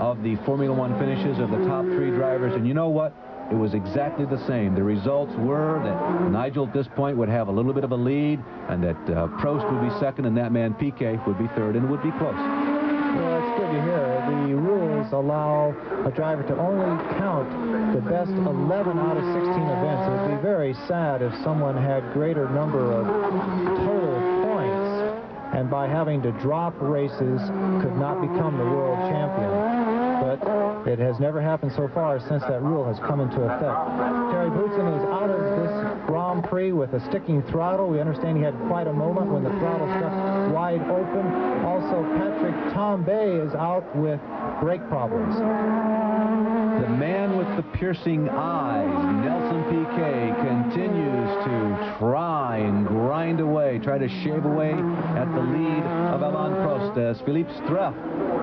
of the Formula One finishes of the top 3 drivers. And you know what? It was exactly the same. The results were that Nigel at this point would have a little bit of a lead, and that Prost would be second, and that man Piquet would be third, and it would be close. Well, it's good to hear. The rules allow a driver to only count the best 11 out of 16 events. It would be very sad if someone had greater number of total points, and by having to drop races could not become the world champion. But It has never happened so far since that rule has come into effect. Terry Boutsen is out of this Grand Prix with a sticking throttle. We understand he had quite a moment when the throttle stuck wide open. Also, Patrick Tambay is out with brake problems. The man with the piercing eyes, Nelson Piquet, continues to try and grind away, try to shave away at the lead of Alain Prost as Philippe Struff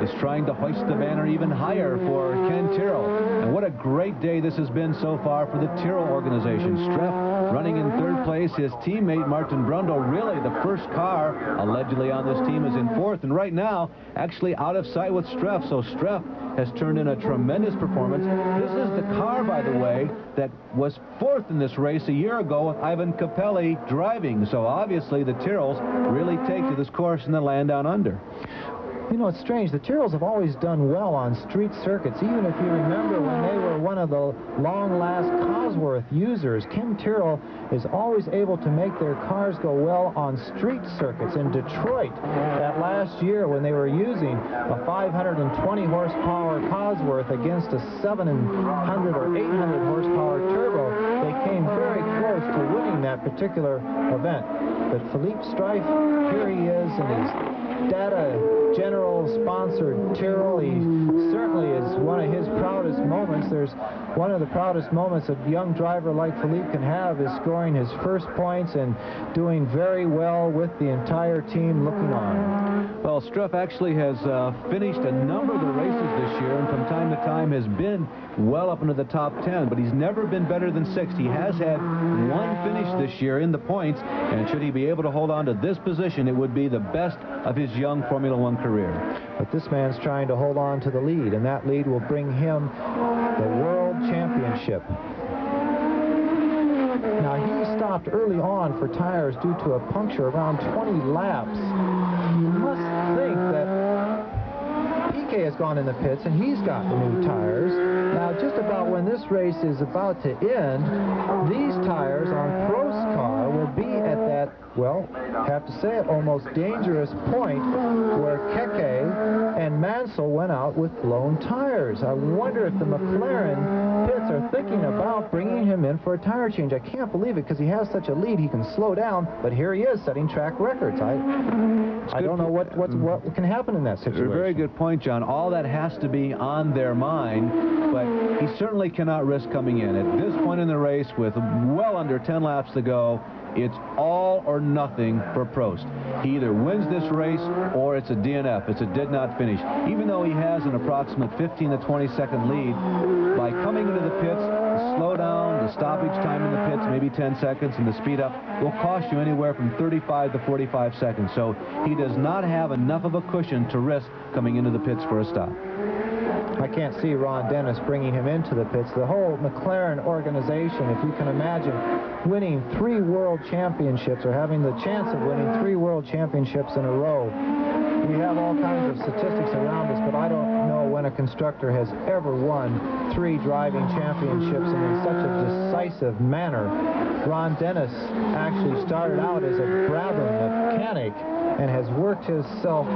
is trying to hoist the banner even higher for Ken Tyrrell. And what a great day this has been so far for the Tyrrell organization. Struff running in third place. His teammate Martin Brundle, really the first car allegedly on this team, is in fourth, and right now actually out of sight with Struff. So Struff has turned in a tremendous performance. This is the car, by the way, that was fourth in this race a year ago with Ivan Capelli driving. So obviously the Tyrrells really take to this course in the land down under. You know, it's strange. The Tyrrells have always done well on street circuits, even if you remember when they were one of the long-last Cosworth users. Kim Tyrrell is always able to make their cars go well on street circuits. In Detroit, that last year when they were using a 520 horsepower Cosworth against a 700 or 800 horsepower turbo, they came very close to winning that particular event. But Philippe Struff, here he is in his Data General sponsored Tyrrell. He certainly is one of his proudest moments. There's one of the proudest moments a young driver like Philippe can have is scoring his first points and doing very well with the entire team looking on. Well, Struff actually has finished a number of the races this year, and from time to time has been well up into the top 10, but he's never been better than sixth. He has had one finish this year in the points, and should he be able to hold on to this position, it would be the best of his young Formula One career. But this man's trying to hold on to the lead, and that lead will bring him the World Championship. Now, he stopped early on for tires due to a puncture around 20 laps. You must think that Piquet has gone in the pits, and he's got the new tires. Now, just about when this race is about to end, these tires on Prost's car will be at that, well, have to say it, almost dangerous point where Keke and Mansell went out with blown tires. I wonder if the McLaren pits are thinking about bringing him in for a tire change. I can't believe it because he has such a lead. He can slow down, but here he is setting track records. I don't know what can happen in that situation. A very good point, John. All that has to be on their mind, but he certainly cannot risk coming in. At this point in the race, with well under 10 laps to go, it's all or nothing for Prost. He either wins this race or it's a DNF. It's a did not finish. Even though he has an approximate 15 to 20 second lead, by coming into the pits, the slowdown, the stoppage time in the pits, maybe 10 seconds, and the speed up will cost you anywhere from 35 to 45 seconds. So he does not have enough of a cushion to risk coming into the pits for a stop. I can't see Ron Dennis bringing him into the pits. The whole McLaren organization, if you can imagine winning 3 world championships or having the chance of winning 3 world championships in a row. We have all kinds of statistics around us, but I don't know when a constructor has ever won 3 driving championships and in such a decisive manner. Ron Dennis actually started out as a Brabham mechanic and has worked himself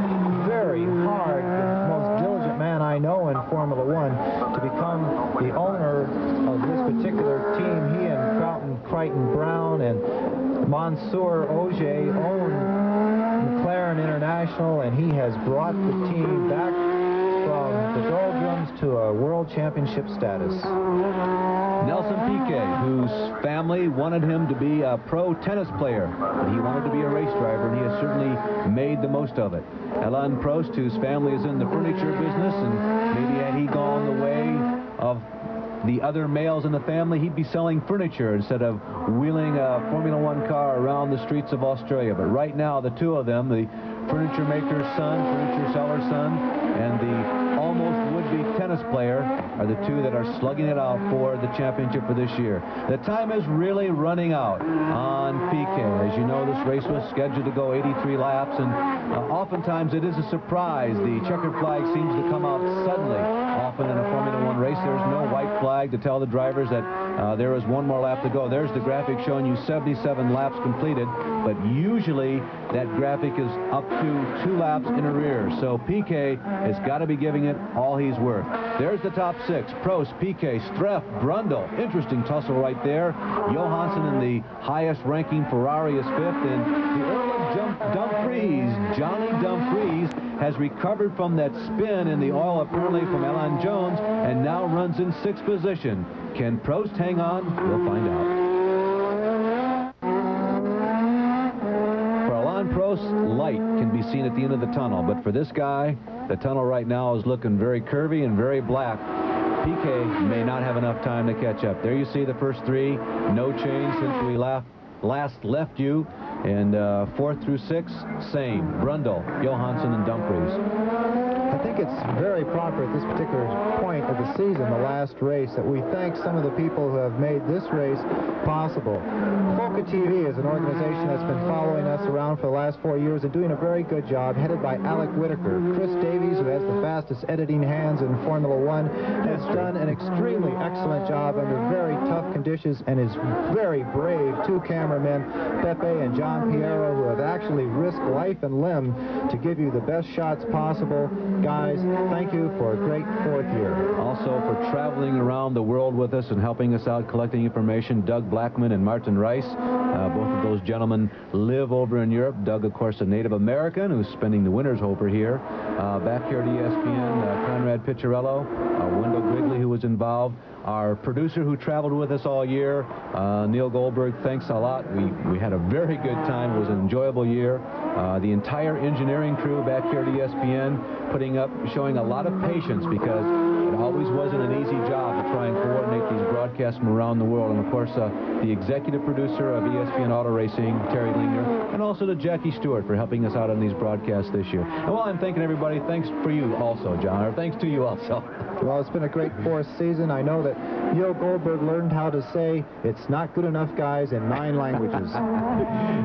very hard, the most diligent man I know in Formula One, to become the owner of this particular team. He and Crichton Brown and Mansour Ogier own McLaren International, and he has brought the team back from the doldrums to a world championship status. Nelson Piquet, whose family wanted him to be a pro tennis player, but he wanted to be a race driver, and he has certainly made the most of it. Alain Prost, whose family is in the furniture business, and maybe had he gone the way of the other males in the family, he'd be selling furniture instead of wheeling a Formula One car around the streets of Australia. But right now, the two of them, the furniture maker's son, furniture seller's son, and the almost would-be tennis player, are the two that are slugging it out for the championship for this year. The time is really running out on Piquet. As you know, this race was scheduled to go 83 laps, and oftentimes it is a surprise. The checkered flag seems to come out suddenly. Often in a Formula One race, there's no white flag to tell the drivers that there is one more lap to go. There's the graphic showing you 77 laps completed, but usually that graphic is up to 2 laps in arrears. So Piquet has got to be giving it all he's worth. There's the top 6. Prost, Piquet, Streff, Brundle. Interesting tussle right there. Johansson in the highest-ranking Ferrari is 5th, and the Earl of Dumfries, Johnny Dumfries, has recovered from that spin in the oil apparently from Alan Jones and now runs in 6th position. Can Prost hang on? We'll find out. For Alain Prost, light can be seen at the end of the tunnel, but for this guy, the tunnel right now is looking very curvy and very black. Piquet may not have enough time to catch up. There you see the first 3. No change since we last left you. And 4th through 6th, same. Brundle, Johansson, and Dumfries. I think it's very proper at this particular point of the season, the last race, that we thank some of the people who have made this race possible. FOCA TV is an organization that's been following us around for the last 4 years and doing a very good job, headed by Alec Whitaker. Chris Davies, who has the fastest editing hands in Formula One, has done an extremely excellent job under very tough conditions, and his very brave 2 cameramen, Pepe and John Piero, who have actually risked life and limb to give you the best shots possible. Guys, thank you for a great 4th year. Also for traveling around the world with us and helping us out collecting information, Doug Blackman and Martin Rice. Both of those gentlemen live over in Europe. Doug, of course, a Native American who's spending the winters over here. Back here at ESPN, Conrad Picciarello, Wendell Grigley, who was involved. Our producer who traveled with us all year, Neil Goldberg, thanks a lot. We had a very good time. It was an enjoyable year. The entire engineering crew back here at ESPN showing a lot of patience, because it always wasn't an easy job to try and coordinate these broadcasts from around the world. And of course, the executive producer of ESPN Auto Racing, Terry Lingner, and also to Jackie Stewart for helping us out on these broadcasts this year. And while I'm thanking everybody, thanks for you also, John, or thanks to you also. Well, it's been a great 4th season. I know that Neil Goldberg learned how to say "it's not good enough, guys" in 9 languages.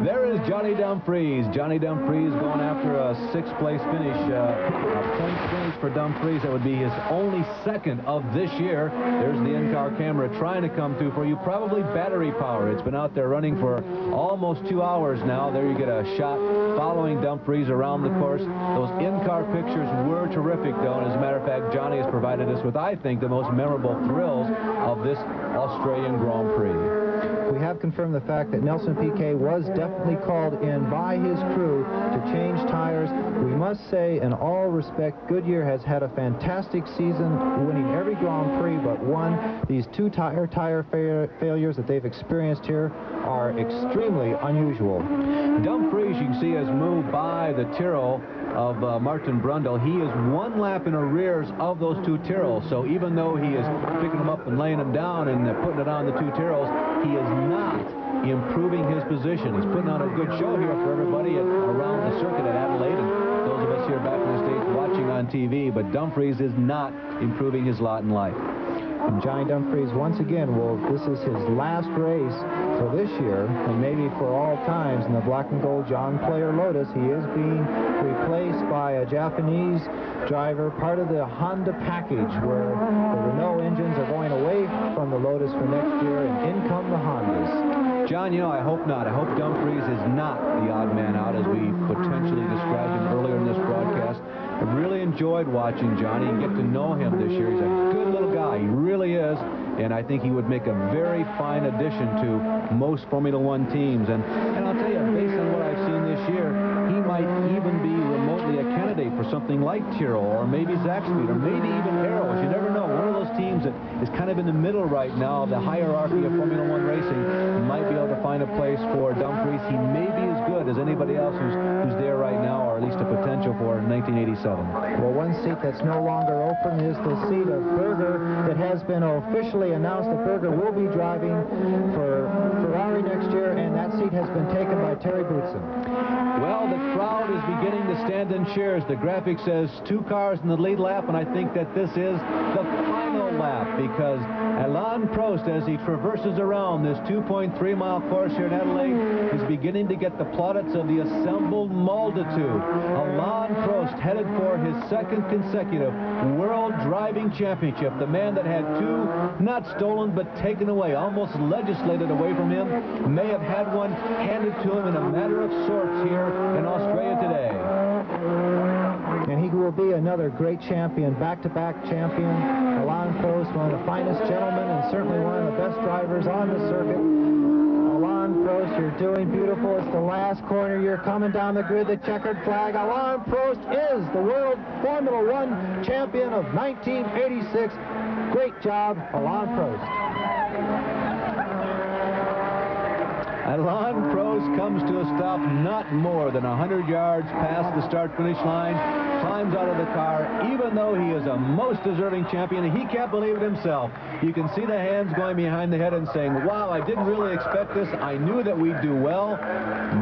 There is Johnny Dumfries. Johnny Dumfries going after a 6th place finish. A point finish for Dumfries. That would be his only 2nd of this year. There's the in-car camera trying to come through for you. Probably battery power. It's been out there running for almost 2 hours now. There you get a shot following Dumfries around the course. Those in-car pictures were terrific, though. And as a matter of fact, Johnny has provided us with, I think, the most memorable thrills of this Australian Grand Prix. We have confirmed the fact that Nelson Piquet was definitely called in by his crew to change tires. We must say, in all respect, Goodyear has had a fantastic season, winning every Grand Prix but one. These 2 tire failures that they've experienced here are extremely unusual. Dumfries, you can see, has moved by the Tyrrell of Martin Brundle. He is 1 lap in arrears of those 2 Tyrrells. So even though he is picking them up and laying them down and putting it on the 2 Tyrrells, he is not improving his position. He's putting on a good show here for everybody around the circuit at Adelaide, and those of us here back in the States watching on TV, but Dumfries is not improving his lot in life. And Johnny Dumfries, once again, this is his last race for this year, and maybe for all times, in the black and gold John Player Lotus. He is being replaced by a Japanese driver, part of the Honda package, where the Renault engines are going away from the Lotus for next year, and in come the Hondas. John, you know, I hope not. I hope Dumfries is not the odd man out, as we potentially described him earlier in this broadcast. I really enjoyed watching Johnny and get to know him this year. He's a good little guy. He really is. And I think he would make a very fine addition to most Formula One teams. And I'll tell you, based on what I've seen this year, he might even be remotely a candidate for something like Tyrrell, or maybe Zaxbyt, or maybe even Arrows. You never know. One of those teams that is kind of in the middle right now of the hierarchy of Formula One racing might be able to find a place for Dumfries. He may be as good as anybody else who's there right now, or at least a potential for 1987. Well, one seat that's no longer open is the seat of Berger. It has been officially announced that Berger will be driving for Ferrari next year, and that seat has been taken by Terry Boutsen. Well, the crowd is beginning to stand in cheers. The graphic says 2 cars in the lead lap, and I think that this is the final lap, because Alain Prost, as he traverses around this 2.3-mile course here in Adelaide, is beginning to get the plaudits of the assembled multitude. Alain Prost headed for his 2nd consecutive World Driving Championship. The man that had 2 not stolen but taken away, almost legislated away from him, may have had one handed to him in a matter of sorts here in Australia today. and he will be another great champion, back-to-back champion. Alain Prost, one of the finest gentlemen and certainly one of the best drivers on the circuit. Alain Prost, you're doing beautiful. It's the last corner. You're coming down the grid, the checkered flag. Alain Prost is the World Formula One champion of 1986. Great job, Alain Prost. Alain Prost comes to a stop not more than 100 yards past the start-finish line, climbs out of the car, even though he is a most deserving champion, and he can't believe it himself. You can see the hands going behind the head and saying, wow, I didn't really expect this. I knew that we'd do well.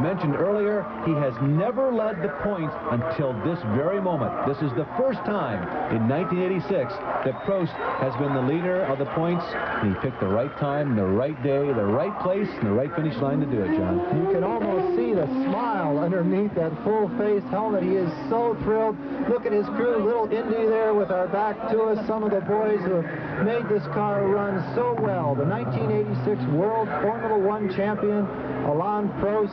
Mentioned earlier, he has never led the points until this very moment. This is the first time in 1986 that Prost has been the leader of the points. He picked the right time, the right day, the right place, and the right finish line to do it, John. You can almost see the smile underneath that full-face helmet. He is so thrilled. Look at his crew, little Indy there with our back to us, some of the boys who have made this car run so well. The 1986 World Formula One champion, Alain Prost,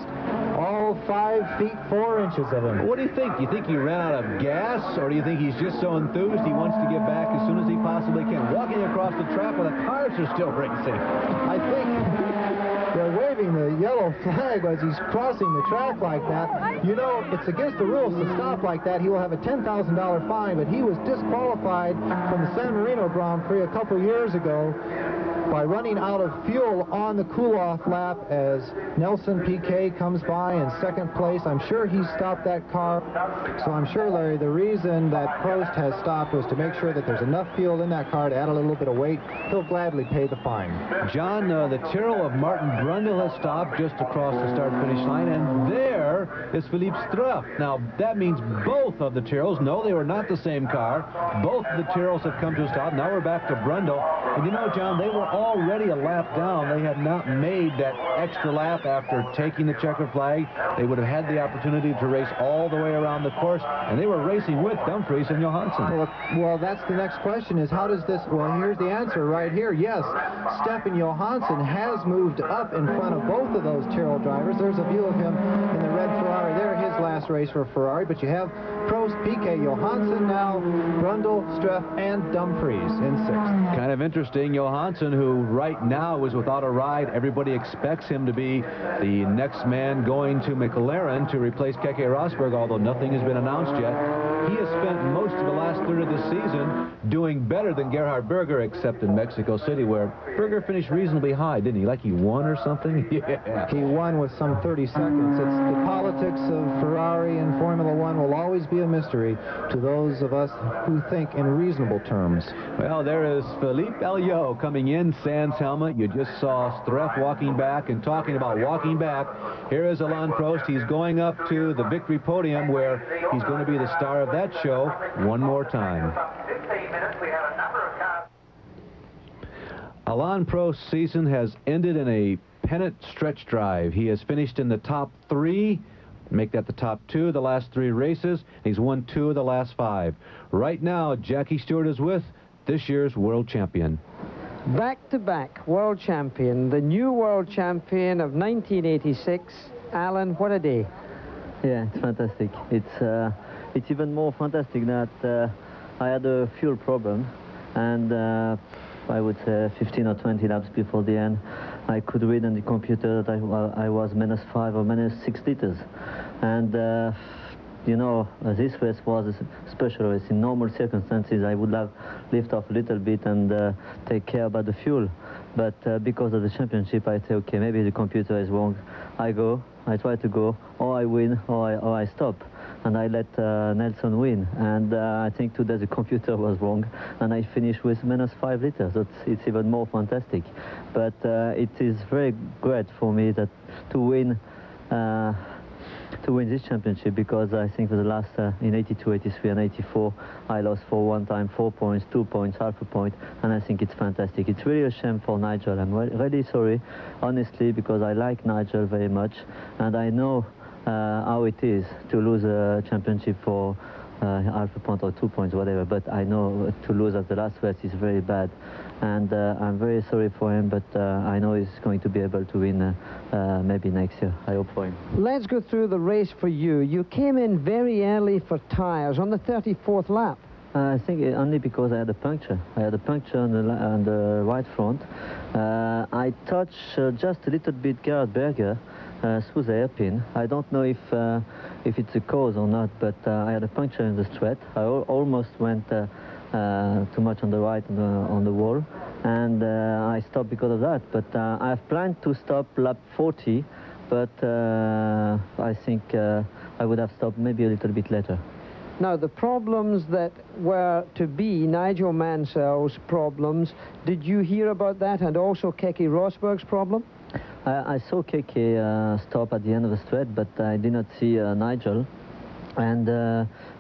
all 5 feet 4 inches of him. What do you think? Do you think he ran out of gas, or do you think he's just so enthused he wants to get back as soon as he possibly can? Walking across the track while the cars are still racing. I think they're waving the yellow flag as he's crossing the track like that. You know, it's against the rules to stop like that. He will have a $10,000 fine, but he was disqualified from the San Marino Grand Prix a couple years ago by running out of fuel on the cool-off lap as Nelson Piquet comes by in second place. I'm sure he stopped that car. So I'm sure, Larry, the reason that Prost has stopped was to make sure that there's enough fuel in that car to add a little bit of weight. He'll gladly pay the fine. John, the Tyrrell of Martin Brundle has stopped just across the start-finish line, and there is Philippe Struff. Now, that means both of the Tyrrells, no, they were not the same car. Both of the Tyrrells have come to a stop. Now we're back to Brundle. And you know, John, they were already a lap down. They had not made that extra lap after taking the checkered flag. They would have had the opportunity to race all the way around the course, and they were racing with Dumfries and Johansson. Well, that's the next question is how does this, well, here's the answer right here. Yes, Stefan Johansson has moved up in front of both of those Tyrrell drivers. There's a view of him in the red Ferrari there, his last race for Ferrari, but you have Prost, Piquet, Johansson now, Brundle, Struff, and Dumfries in 6th. Kind of interesting, Johansson, who right now is without a ride. Everybody expects him to be the next man going to McLaren to replace Keke Rosberg, although nothing has been announced yet. He has spent most of the last third of the season doing better than Gerhard Berger, except in Mexico City, where Berger finished reasonably high, didn't he? Like he won or something? Yeah. He won with some 30 seconds. It's the politics of Ferrari and Formula One will always be a mystery to those of us who think in reasonable terms. Well, there is Philippe Alliot coming in, sans helmet. You just saw Struff walking back, and talking about walking back, here is Alain Prost. He's going up to the victory podium where he's going to be the star of that show one more time. Alain Prost's season has ended in a pennant stretch drive. He has finished in the top 3, make that the top 2 the last 3 races. He's won 2 of the last 5. Right now, Jackie Stewart is with this year's world champion. Back-to-back world champion, the new world champion of 1986. Alan, what a day. Yeah, it's fantastic. It's even more fantastic that I had a fuel problem, and I would say 15 or 20 laps before the end, I could read on the computer that I was -5 or -6 liters. And you know, this race was a special race. In normal circumstances, I would have lifted off a little bit and take care about the fuel. But because of the championship, I say, okay, maybe the computer is wrong. I try to go, or I win, or I stop. And I let Nelson win. And I think today the computer was wrong, and I finished with -5 liters. It's even more fantastic. But it is very great for me that to win this championship, because I think for the last, in 82, 83, and 84, I lost for one time 4 points, 2 points, half a point, and I think it's fantastic. It's really a shame for Nigel. I'm really sorry, honestly, because I like Nigel very much, and I know how it is to lose a championship for half a point or 2 points, whatever. But I know to lose at the last race is very bad. And I'm very sorry for him, but I know he's going to be able to win maybe next year. I hope for him. Let's go through the race for you. You came in very early for tyres on the 34th lap. I think only because I had a puncture. I had a puncture on the right front. I touched just a little bit Gerhard Berger through the hairpin. I don't know if it's a cause or not, but I had a puncture in the straight. I almost went too much on the right on the wall, and I stopped because of that. But I've planned to stop lap 40, but I think I would have stopped maybe a little bit later. Now, the problems that were to be Nigel Mansell's problems, did you hear about that, and also Keke Rosberg's problem? I saw Keke stop at the end of the straight, but I did not see Nigel. And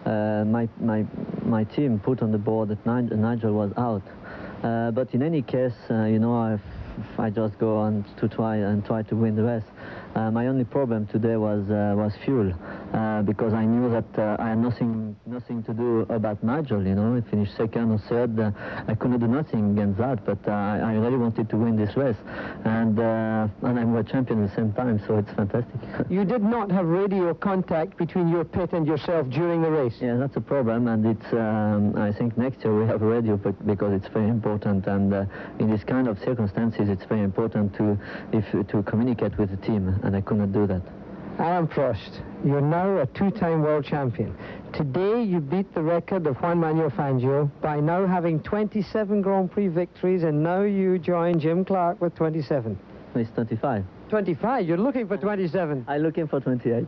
my team put on the board that Nigel was out. But in any case, you know, I just go on to try to win the race. My only problem today was fuel, because I knew that I had nothing to do about Nigel. You know, he finished second or third. I couldn't do nothing against that. But I really wanted to win this race, and I'm world champion at the same time. So it's fantastic. You did not have radio contact between your pit and yourself during the race. Yeah, that's a problem, and it's I think next year we have radio, because it's very important, and in this kind of circumstances it's very important to communicate with the team, and I could not do that. Alain Prost, you're now a two-time world champion. Today you beat the record of Juan Manuel Fangio by now having 27 Grand Prix victories, and now you join Jim Clark with 27. It's 25. 25? You're looking for 27. I'm looking for 28.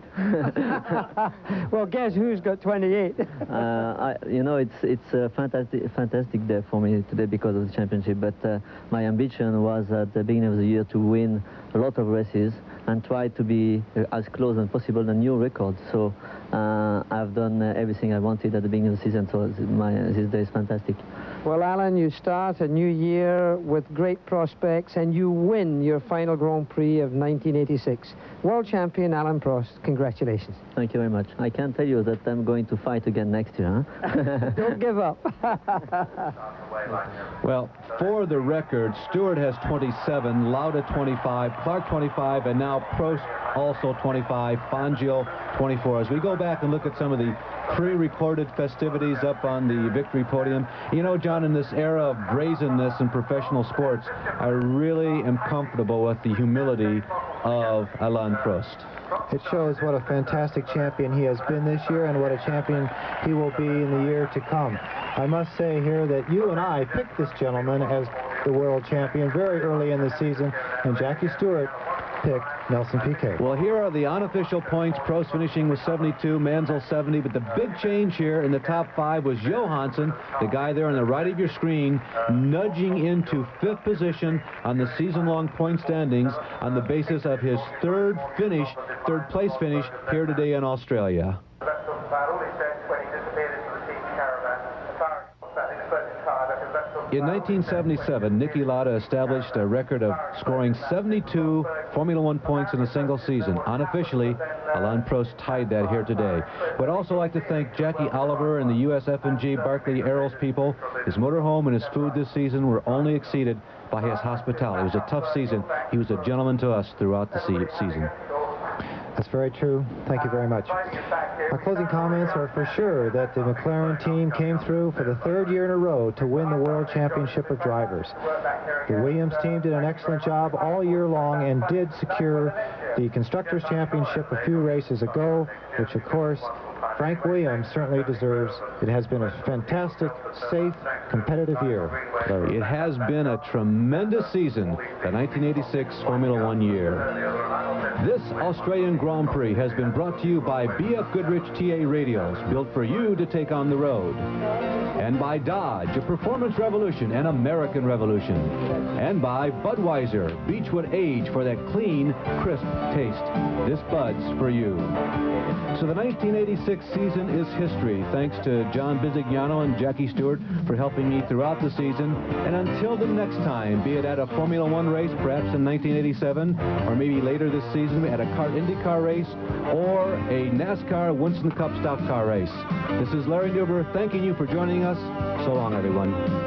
Well, guess who's got 28? You know, it's a fantastic day for me today because of the championship, but my ambition was at the beginning of the year to win a lot of races and try to be as close as possible to a new record. So I've done everything I wanted at the beginning of the season, so this day is fantastic. Well, Alain, you start a new year with great prospects, and you win your final Grand Prix of 1986. World champion Alain Prost, congratulations. Thank you very much. I can tell you that I'm going to fight again next year. Huh? Don't give up. Well, for the record, Stewart has 27, Lauda 25, Clark 25, and now Prost also 25, Fangio 24. As we go back and look at some of the pre-recorded festivities up on the victory podium, you know, John, in this era of brazenness in professional sports, I really am comfortable with the humility of Alain Prost. It shows what a fantastic champion he has been this year and what a champion he will be in the year to come. I must say here that you and I picked this gentleman as the world champion very early in the season, and Jackie Stewart picked Nelson Piquet. Well, here are the unofficial points. Prost finishing with 72, Mansell 70, but the big change here in the top 5 was Johansson, the guy there on the right of your screen, nudging into 5th position on the season-long point standings on the basis of his third place finish here today in Australia. In 1977, Niki Lauda established a record of scoring 72 Formula One points in a single season. Unofficially, Alain Prost tied that here today. Would also like to thank Jackie Oliver and the USF&G Barclay Arrows people. His motorhome and his food this season were only exceeded by his hospitality. It was a tough season. He was a gentleman to us throughout the season. That's very true. Thank you very much. Our closing comments are for sure that the McLaren team came through for the third year in a row to win the World Championship of Drivers. The Williams team did an excellent job all year long and did secure the Constructors' Championship a few races ago, which, of course, Frank Williams certainly deserves. It has been a fantastic, safe, competitive year. Larry, it has been a tremendous season, the 1986 Formula One year. This Australian Grand Prix has been brought to you by BF Goodrich TA radios, built for you to take on the road. And by Dodge, a performance revolution, an American revolution. And by Budweiser, Beechwood Age for that clean, crisp taste. This Bud's for you. So the 1986 season is history, thanks to John Bisignano and Jackie Stewart for helping me throughout the season. And until the next time, be it at a Formula One race, perhaps in 1987, or maybe later this season, season at a kart IndyCar race or a NASCAR Winston Cup Stock Car race. This is Larry Nuber thanking you for joining us. So long, everyone.